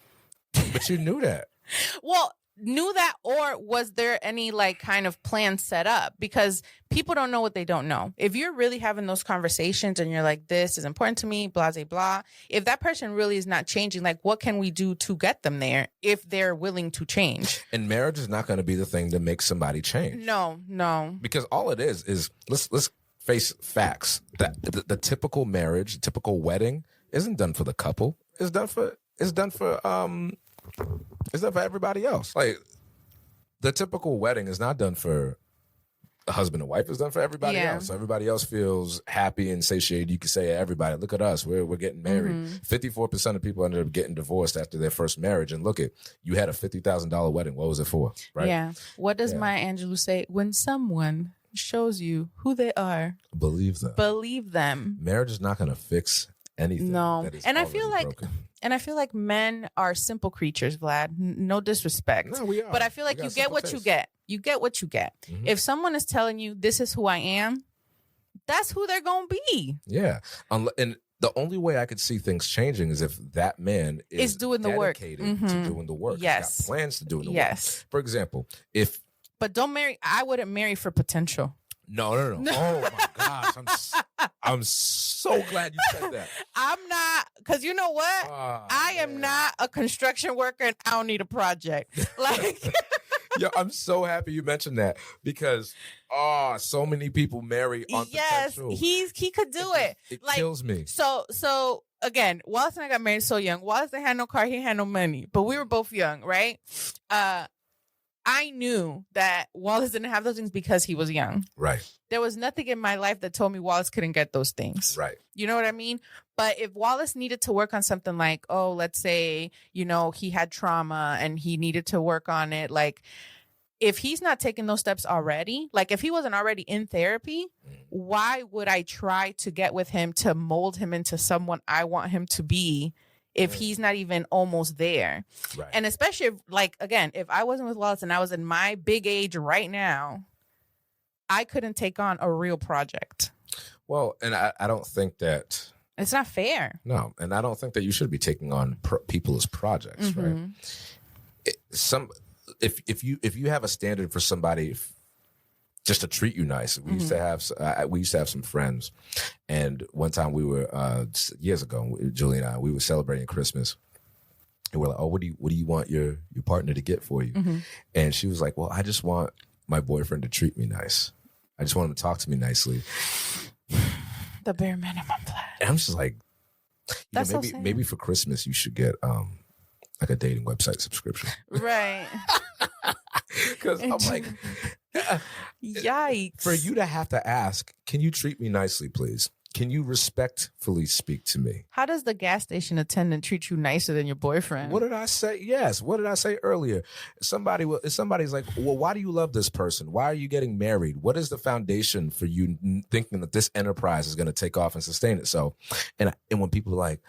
but you knew that. Well, knew that, or was there any like kind of plan set up? Because people don't know what they don't know. If you're really having those conversations and you're like, this is important to me, blah, blah, blah. If that person really is not changing, like what can we do to get them there if they're willing to change? And marriage is not going to be the thing to make somebody change. No. Because all it is let's face facts. That the typical marriage, typical wedding isn't done for the couple. It's done for everybody else. Like the typical wedding is not done for a husband and wife. It's done for everybody else. So everybody else feels happy and satiated. You can say, everybody, look at us. We're getting married. 54% of people ended up getting divorced after their first marriage. And look, you had a $50,000 wedding. What was it for? Right? Yeah. What does Maya Angelou say? When someone shows you who they are, believe them. Believe them. Marriage is not going to fix anything. No. And I feel like broken. And I feel like men are simple creatures, Vlad. No disrespect. No, we are. But I feel like you get what you get. You get what you get. If someone is telling you this is who I am, that's who they're going to be. Yeah. And The only way I could see things changing is if that man is doing the work. dedicated to doing the work. Yes. He's got plans to doing the Yes. work. For example, But don't marry. I wouldn't marry for potential. No. Oh my gosh. I'm so glad you said that. I'm not, because you know what? I am not a construction worker and I don't need a project. Like, Yeah, I'm so happy you mentioned that because so many people marry on potential. Yes, he could do it. It like, kills me. So again, Wallace and I got married so young. Wallace didn't have no car, he had no money, but we were both young, right? I knew that Wallace didn't have those things because he was young. Right. There was nothing in my life that told me Wallace couldn't get those things. Right. You know what I mean? But if Wallace needed to work on something like, let's say, he had trauma and he needed to work on it. Like, if he's not taking those steps already, like if he wasn't already in therapy, why would I try to get with him to mold him into someone I want him to be if he's not even almost there? Right. And especially if I wasn't with Wallace and I was in my big age right now, I couldn't take on a real project. Well, and I don't think that it's not fair. No, and I don't think that you should be taking on people as projects, right? If you have a standard for somebody just to treat you nice, we used to have some friends, and one time we were years ago, Julie and I, we were celebrating Christmas. And we're like, what do you want your partner to get for you? And she was like, well, I just want my boyfriend to treat me nice. I just want him to talk to me nicely. The bare minimum, Vlad. And I'm just like, maybe for Christmas you should get like a dating website subscription. Right. Because I'm like, yikes. For you to have to ask, can you treat me nicely, please? Can you respectfully speak to me? How does the gas station attendant treat you nicer than your boyfriend? What did I say? Yes. What did I say earlier? Somebody's like, well, why do you love this person? Why are you getting married? What is the foundation for you thinking that this enterprise is going to take off and sustain itself? And when people are like,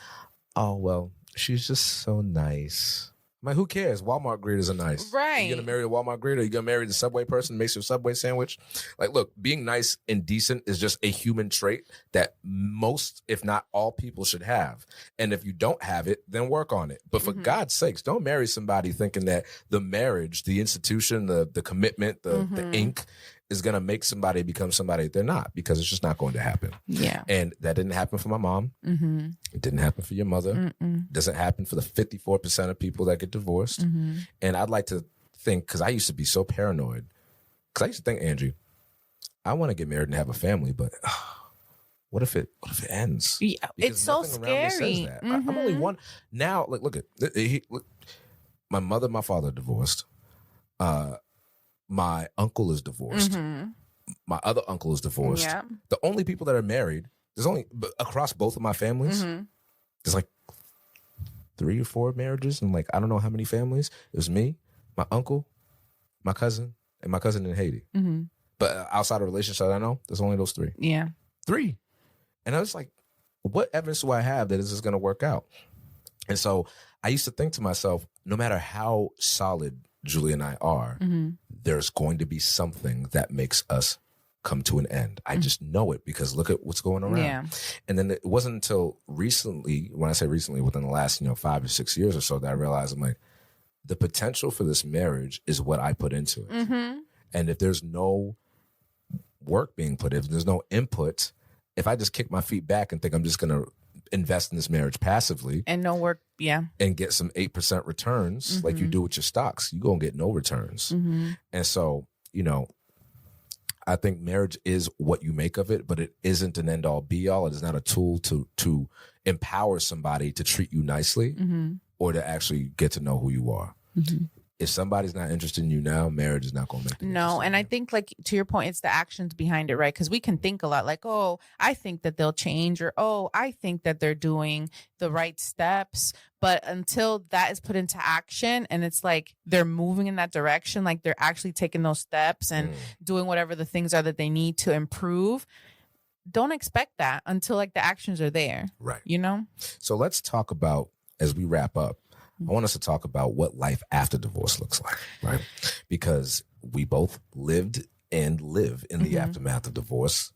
oh, well, she's just so nice. I'm like, who cares? Walmart greeters are nice. Right. You gonna marry a Walmart greeter? You gonna marry the Subway person who makes your Subway sandwich? Like, look, being nice and decent is just a human trait that most, if not all, people should have. And if you don't have it, then work on it. But for God's sakes, don't marry somebody thinking that the marriage, the institution, the commitment, the ink is going to make somebody become somebody they're not, because it's just not going to happen. Yeah. And that didn't happen for my mom. It didn't happen for your mother. It doesn't happen for the 54% of people that get divorced. And I'd like to think, because I used to be so paranoid, because I used to think, Angie, I want to get married and have a family, but what if it ends? Yeah, because it's so nothing around me scary. says that. I'm only one. Now, like, look, my mother and my father are divorced. My uncle is divorced. My other uncle is divorced. Yeah. The only people that are married, across both of my families, there's like 3 or 4 marriages and like I don't know how many families. It was me, my uncle, my cousin, and my cousin in Haiti. But outside of relationships I know, there's only those 3. Yeah. 3. And I was like, what evidence do I have that this is going to work out? And so I used to think to myself, no matter how solid Julie and I are, there's going to be something that makes us come to an end. I just know it because look at what's going around. Yeah. And then it wasn't until recently, when I say recently, within the last 5 or 6 years or so, that I realized I'm like, the potential for this marriage is what I put into it. And if there's no work being put, if there's no input, if I just kick my feet back and think I'm just going to invest in this marriage passively and no work, and get some 8% returns like you do with your stocks, you're going to get no returns. And so, I think marriage is what you make of it, but it isn't an end all be all. It is not a tool to empower somebody to treat you nicely or to actually get to know who you are. If somebody's not interested in you now, marriage is not going to make them interested. And I think, like, to your point, it's the actions behind it, right? Because we can think a lot like, oh, I think that they'll change, or, oh, I think that they're doing the right steps. But until that is put into action and it's like they're moving in that direction, like they're actually taking those steps and doing whatever the things are that they need to improve, don't expect that until like the actions are there. Right. So let's talk about, as we wrap up, I want us to talk about what life after divorce looks like, right? Because we both lived and live in the aftermath of divorce.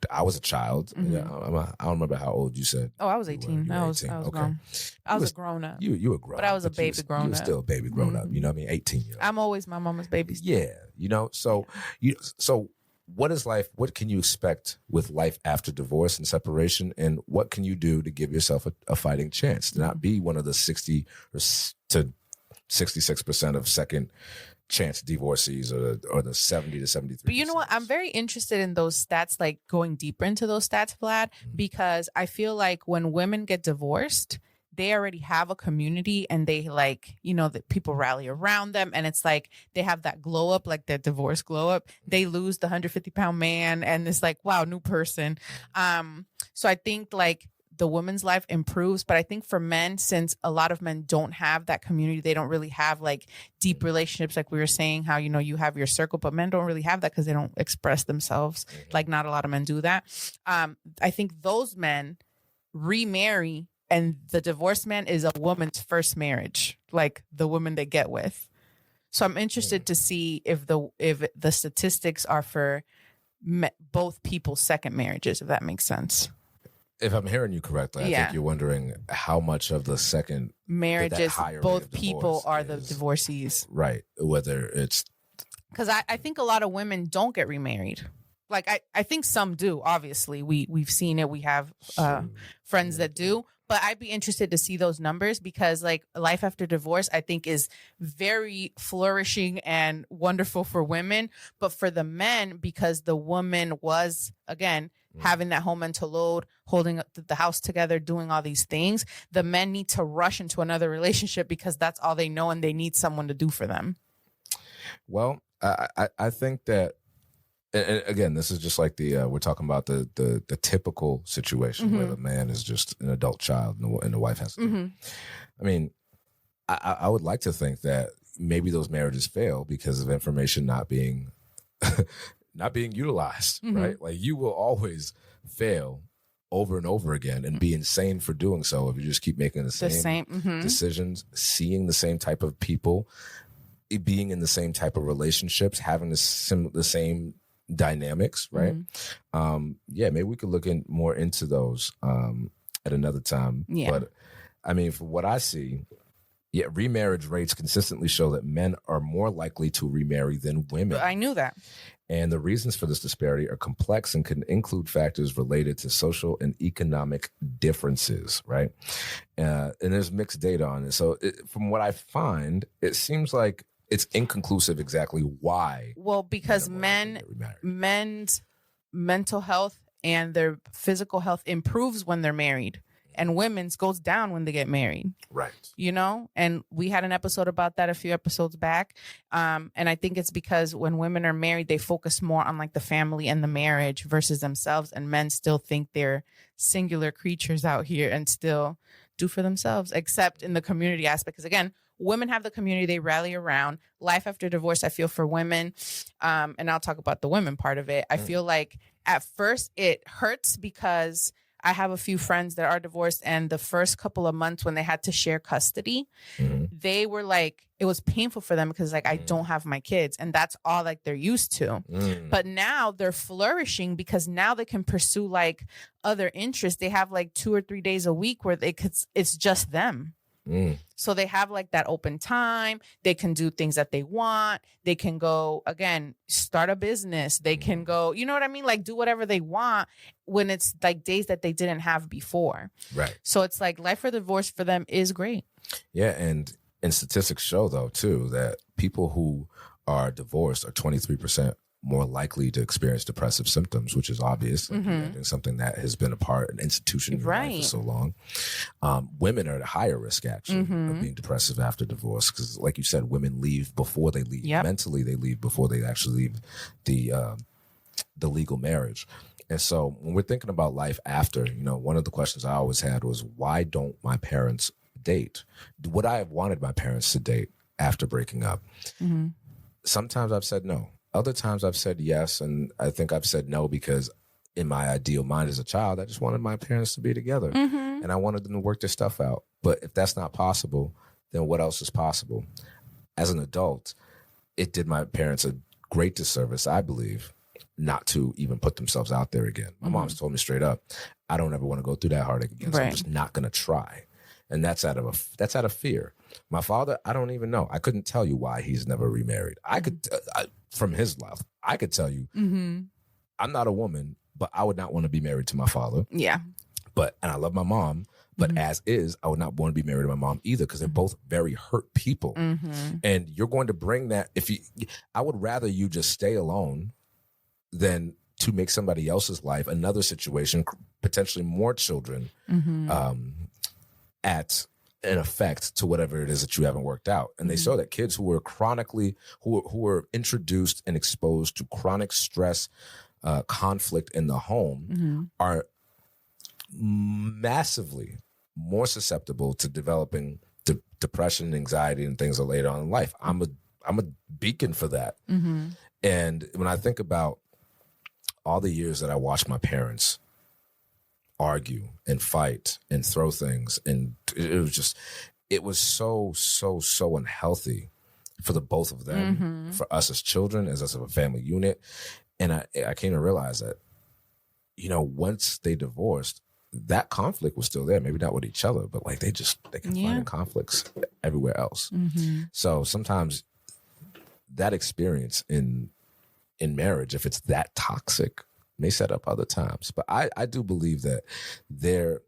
I was a child. I don't remember how old you said. Oh, I was 18. I was okay. grown. I was a grown up. You were grown, but I was a baby grown up. You were still a baby grown up. You know what I mean? 18 years. I'm always my mama's baby. Yeah, So what is life? What can you expect with life after divorce and separation, and what can you do to give yourself a fighting chance to not be one of the 60 to 66% of second chance divorcees or the 70 to 73%. But you know what? I'm very interested in those stats, like going deeper into those stats, Vlad, because I feel like when women get divorced, they already have a community and they that people rally around them. And it's like they have that glow up, like their divorce glow up. They lose the 150-pound man and it's like, wow, new person. So I think like the woman's life improves. But I think for men, since a lot of men don't have that community, they don't really have like deep relationships. Like we were saying, how, you have your circle, but men don't really have that because they don't express themselves. Like not a lot of men do that. I think those men remarry, and the divorced man is a woman's first marriage, like the woman they get with. So I'm interested to see if the statistics are for both people's second marriages, if that makes sense. If I'm hearing you correctly, I think you're wondering how much of the second marriages, both people are the divorcees. Right. Whether it's... Because I think a lot of women don't get remarried. Like, I think some do, obviously. We've seen it. We have friends that do. But I'd be interested to see those numbers because, like, life after divorce, I think is very flourishing and wonderful for women. But for the men, because the woman was, again, having that home mental load, holding the house together, doing all these things, the men need to rush into another relationship because that's all they know and they need someone to do for them. Well, I think that, and again, this is just like we're talking about the typical situation where the man is just an adult child and the wife has to. I mean, I would like to think that maybe those marriages fail because of information not being utilized, right? Like you will always fail over and over again and be insane for doing so if you just keep making the same decisions, seeing the same type of people, being in the same type of relationships, having the same dynamics, right? Maybe we could look more into those at another time. But I mean, from what I see, remarriage rates consistently show that men are more likely to remarry than women. I knew that. And the reasons for this disparity are complex and can include factors related to social and economic differences, right? And there's mixed data on it. So from what I find, it seems like it's inconclusive exactly why. Well, because men's mental health and their physical health improves when they're married. And women's goes down when they get married. Right. And we had an episode about that a few episodes back. And I think it's because when women are married, they focus more on like the family and the marriage versus themselves. And men still think they're singular creatures out here and still do for themselves, except in the community aspect. Because again, women have the community they rally around. Life after divorce, I feel for women, and I'll talk about the women part of it. I feel like at first it hurts because I have a few friends that are divorced, and the first couple of months when they had to share custody, they were like, it was painful for them because like, I don't have my kids, and that's all like they're used to. But now they're flourishing because now they can pursue like other interests. They have like 2 or 3 days a week where it's just them. So they have like that open time. They can do things that they want. They can go, again, start a business. They can go, you know what I mean? Like do whatever they want when it's like days that they didn't have before. Right. So it's like life for divorce for them is great. Yeah. And statistics show though, too, that people who are divorced are 23% more likely to experience depressive symptoms, which is obvious. Like something that has been an institution in your life for so long. Women are at a higher risk, actually, of being depressive after divorce. Because like you said, women leave before they leave. Mentally, they leave before they actually leave the legal marriage. And so when we're thinking about life after, one of the questions I always had was, why don't my parents date? Would I have wanted my parents to date after breaking up? Sometimes I've said no. Other times I've said yes, and I think I've said no because in my ideal mind as a child, I just wanted my parents to be together and I wanted them to work their stuff out. But if that's not possible, then what else is possible? As an adult, it did my parents a great disservice, I believe, not to even put themselves out there again. My mom's told me straight up, I don't ever want to go through that heartache again. So I'm just not going to try. And that's out of fear. My father, I don't even know. I couldn't tell you why he's never remarried. From his life, I could tell you, I'm not a woman, but I would not want to be married to my father. Yeah. And I love my mom, but as is, I would not want to be married to my mom either, because they're both very hurt people. And you're going to bring that, I would rather you just stay alone than to make somebody else's life, another situation, potentially more children, at an effect to whatever it is that you haven't worked out. And they show that kids who were introduced and exposed to chronic stress, conflict in the home are massively more susceptible to developing depression, anxiety, and things later on in life. I'm a beacon for that. And when I think about all the years that I watched my parents argue and fight and throw things, and it was so unhealthy for the both of them, for us as children, as us as a family unit. And I came to realize that, once they divorced, that conflict was still there. Maybe not with each other, but like they can find conflicts everywhere else. So sometimes that experience in marriage, if it's that toxic, may set up other times. But I do believe that there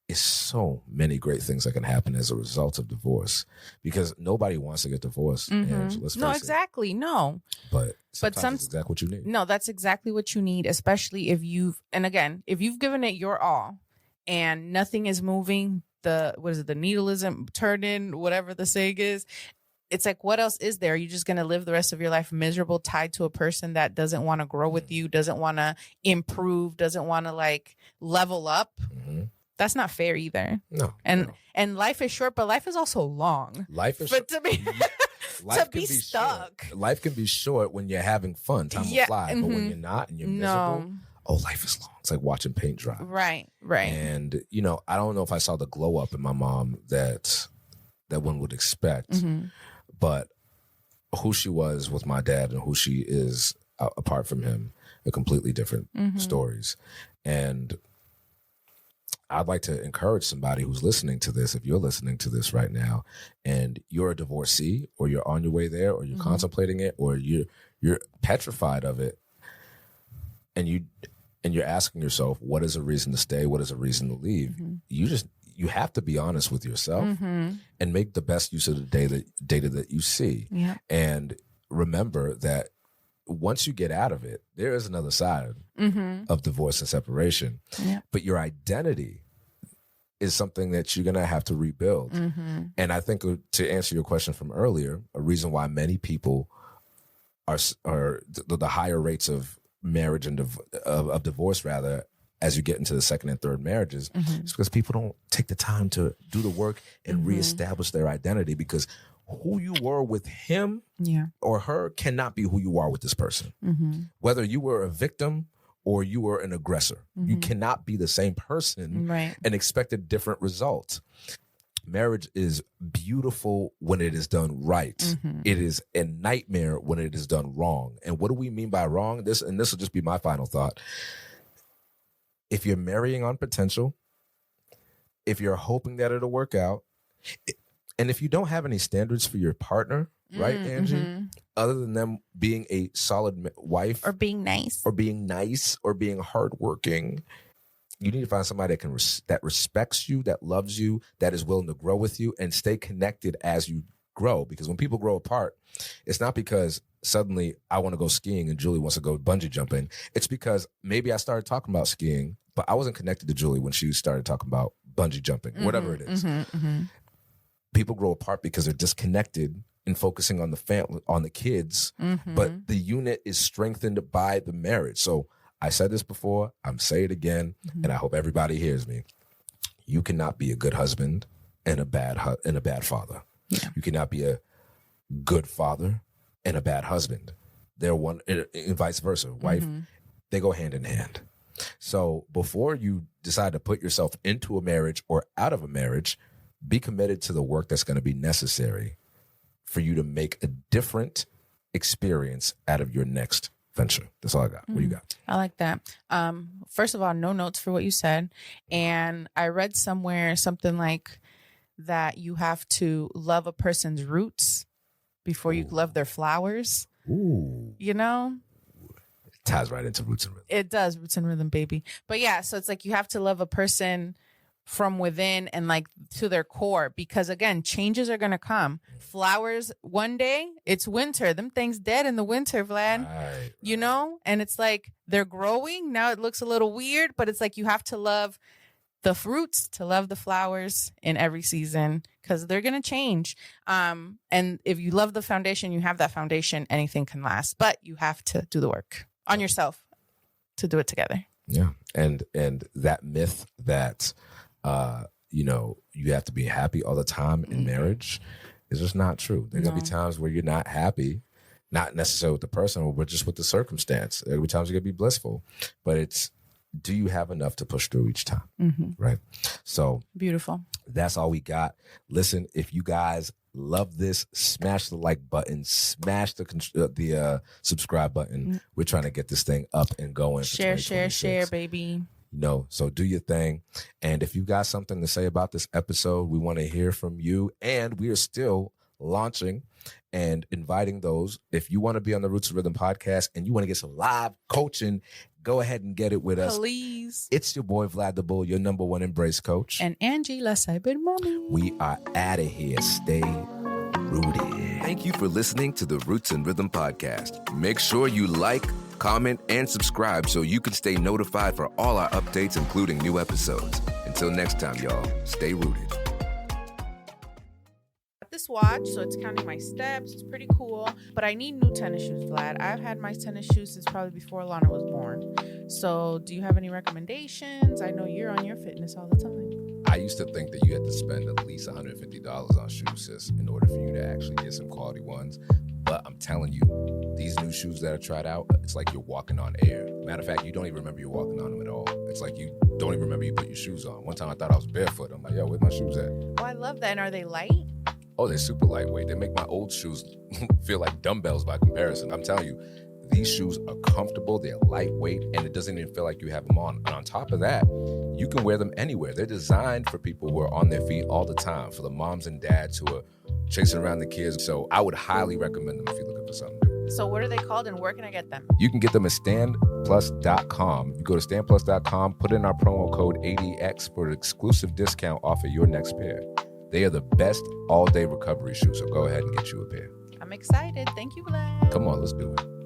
is so many great things that can happen as a result of divorce, because nobody wants to get divorced. And let's face exactly. No. But sometimes that's exactly what you need. No, that's exactly what you need, especially if you've given it your all and nothing is moving, the needle isn't turning, whatever the saying is. It's like, what else is there? Are you just going to live the rest of your life miserable, tied to a person that doesn't want to grow with you, doesn't want to improve, doesn't want to like level up? That's not fair either. No. And life is short, but life is also long. Life is short. To be stuck. Short. Life can be short when you're having fun. Time will fly. But when you're not and you're miserable, life is long. It's like watching paint dry. Right. And, I don't know if I saw the glow up in my mom that one would expect. But who she was with my dad and who she is apart from him are completely different stories. And I'd like to encourage somebody who's listening to this, if you're listening to this right now and you're a divorcee, or you're on your way there, or you're contemplating it, or you're petrified of it, and you're asking yourself, what is a reason to stay? What is a reason to leave? You have to be honest with yourself and make the best use of the data that you see. Yeah. And remember that once you get out of it, there is another side of divorce and separation. Yeah. But your identity is something that you're going to have to rebuild. And I think, to answer your question from earlier, a reason why many people are the higher rates of marriage and of divorce, rather, as you get into the second and third marriages, it's because people don't take the time to do the work and reestablish their identity, because who you were with him or her cannot be who you are with this person. Whether you were a victim or you were an aggressor, you cannot be the same person and expect a different result. Marriage is beautiful when it is done right. It is a nightmare when it is done wrong. And what do we mean by wrong? This will just be my final thought. If you're marrying on potential, if you're hoping that it'll work out, and if you don't have any standards for your partner, right, Angie, other than them being a solid wife, or being nice, or being hardworking, you need to find somebody that respects you, that loves you, that is willing to grow with you and stay connected as you grow. Because when people grow apart, it's not because suddenly I want to go skiing and Julie wants to go bungee jumping. It's because maybe I started talking about skiing, but I wasn't connected to Julie when she started talking about bungee jumping, whatever it is. People grow apart because they're disconnected and focusing on the family, on the kids, but the unit is strengthened by the marriage. So I said this before, I'm saying it again, and I hope everybody hears me. You cannot be a good husband and a bad father. Yeah. You cannot be a good father and a bad husband. They're one, and vice versa. Wife, they go hand in hand. So before you decide to put yourself into a marriage or out of a marriage, be committed to the work that's going to be necessary for you to make a different experience out of your next venture. That's all I got. What do you got? I like that. First of all, no notes for what you said. And I read somewhere something like that you have to love a person's roots before you love their flowers. Ooh. You know? It ties right into roots and rhythm. It does, roots and rhythm, baby. But yeah, so it's like you have to love a person from within and like to their core, because again, changes are going to come. Flowers, one day it's winter. Them things dead in the winter, Vlad. Right. You know? And it's like they're growing. Now it looks a little weird, but it's like you have to love the fruits to love the flowers in every season, because they're going to change. And if you love the foundation, you have that foundation, anything can last, but you have to do the work on yourself to do it together. Yeah. And that myth that, you have to be happy all the time in marriage is just not true. There are going to be times where you're not happy, not necessarily with the person, but just with the circumstance. There will be times you're going to be blissful, but it's, do you have enough to push through each time? Right. So beautiful. That's all we got. Listen, if you guys love this, smash the like button, smash the subscribe button. We're trying to get this thing up and going. Share, baby. So do your thing. And if you got something to say about this episode, we want to hear from you. And we are still launching and inviting those. If you want to be on the Roots of Rhythm podcast and you want to get some live coaching, go ahead and get it with us. Please. It's your boy, Vlad the Bull, your number one embrace coach. And Angie, la cyber mommy. We are out of here. Stay rooted. Thank you for listening to the Roots and Rhythm podcast. Make sure you like, comment, and subscribe so you can stay notified for all our updates, including new episodes. Until next time, y'all, stay rooted. This watch, so it's counting my steps. It's pretty cool, but I need new tennis shoes, Vlad. I've had my tennis shoes since probably before Lana was born. So do you have any recommendations? I know you're on your fitness all the time. I used to think that you had to spend at least $150 on shoes, sis, in order for you to actually get some quality ones. But I'm telling you, these new shoes that I tried out, it's like you're walking on air. Matter of fact, you don't even remember you're walking on them at all. It's like you don't even remember you put your shoes on. One time I thought I was barefoot. I'm like, yo, where's my shoes at? Oh, I love that. And are they light? Oh, they're super lightweight. They make my old shoes feel like dumbbells by comparison. I'm telling you, these shoes are comfortable, they're lightweight, and it doesn't even feel like you have them on. And on top of that, you can wear them anywhere. They're designed for people who are on their feet all the time, for the moms and dads who are chasing around the kids. So I would highly recommend them if you're looking for something new. So what are they called and where can I get them? You can get them at standplus.com. You go to standplus.com, put in our promo code ADX for an exclusive discount off of your next pair. They are the best all-day recovery shoes, so go ahead and get you a pair. I'm excited. Thank you, Vlad. Come on, let's do it.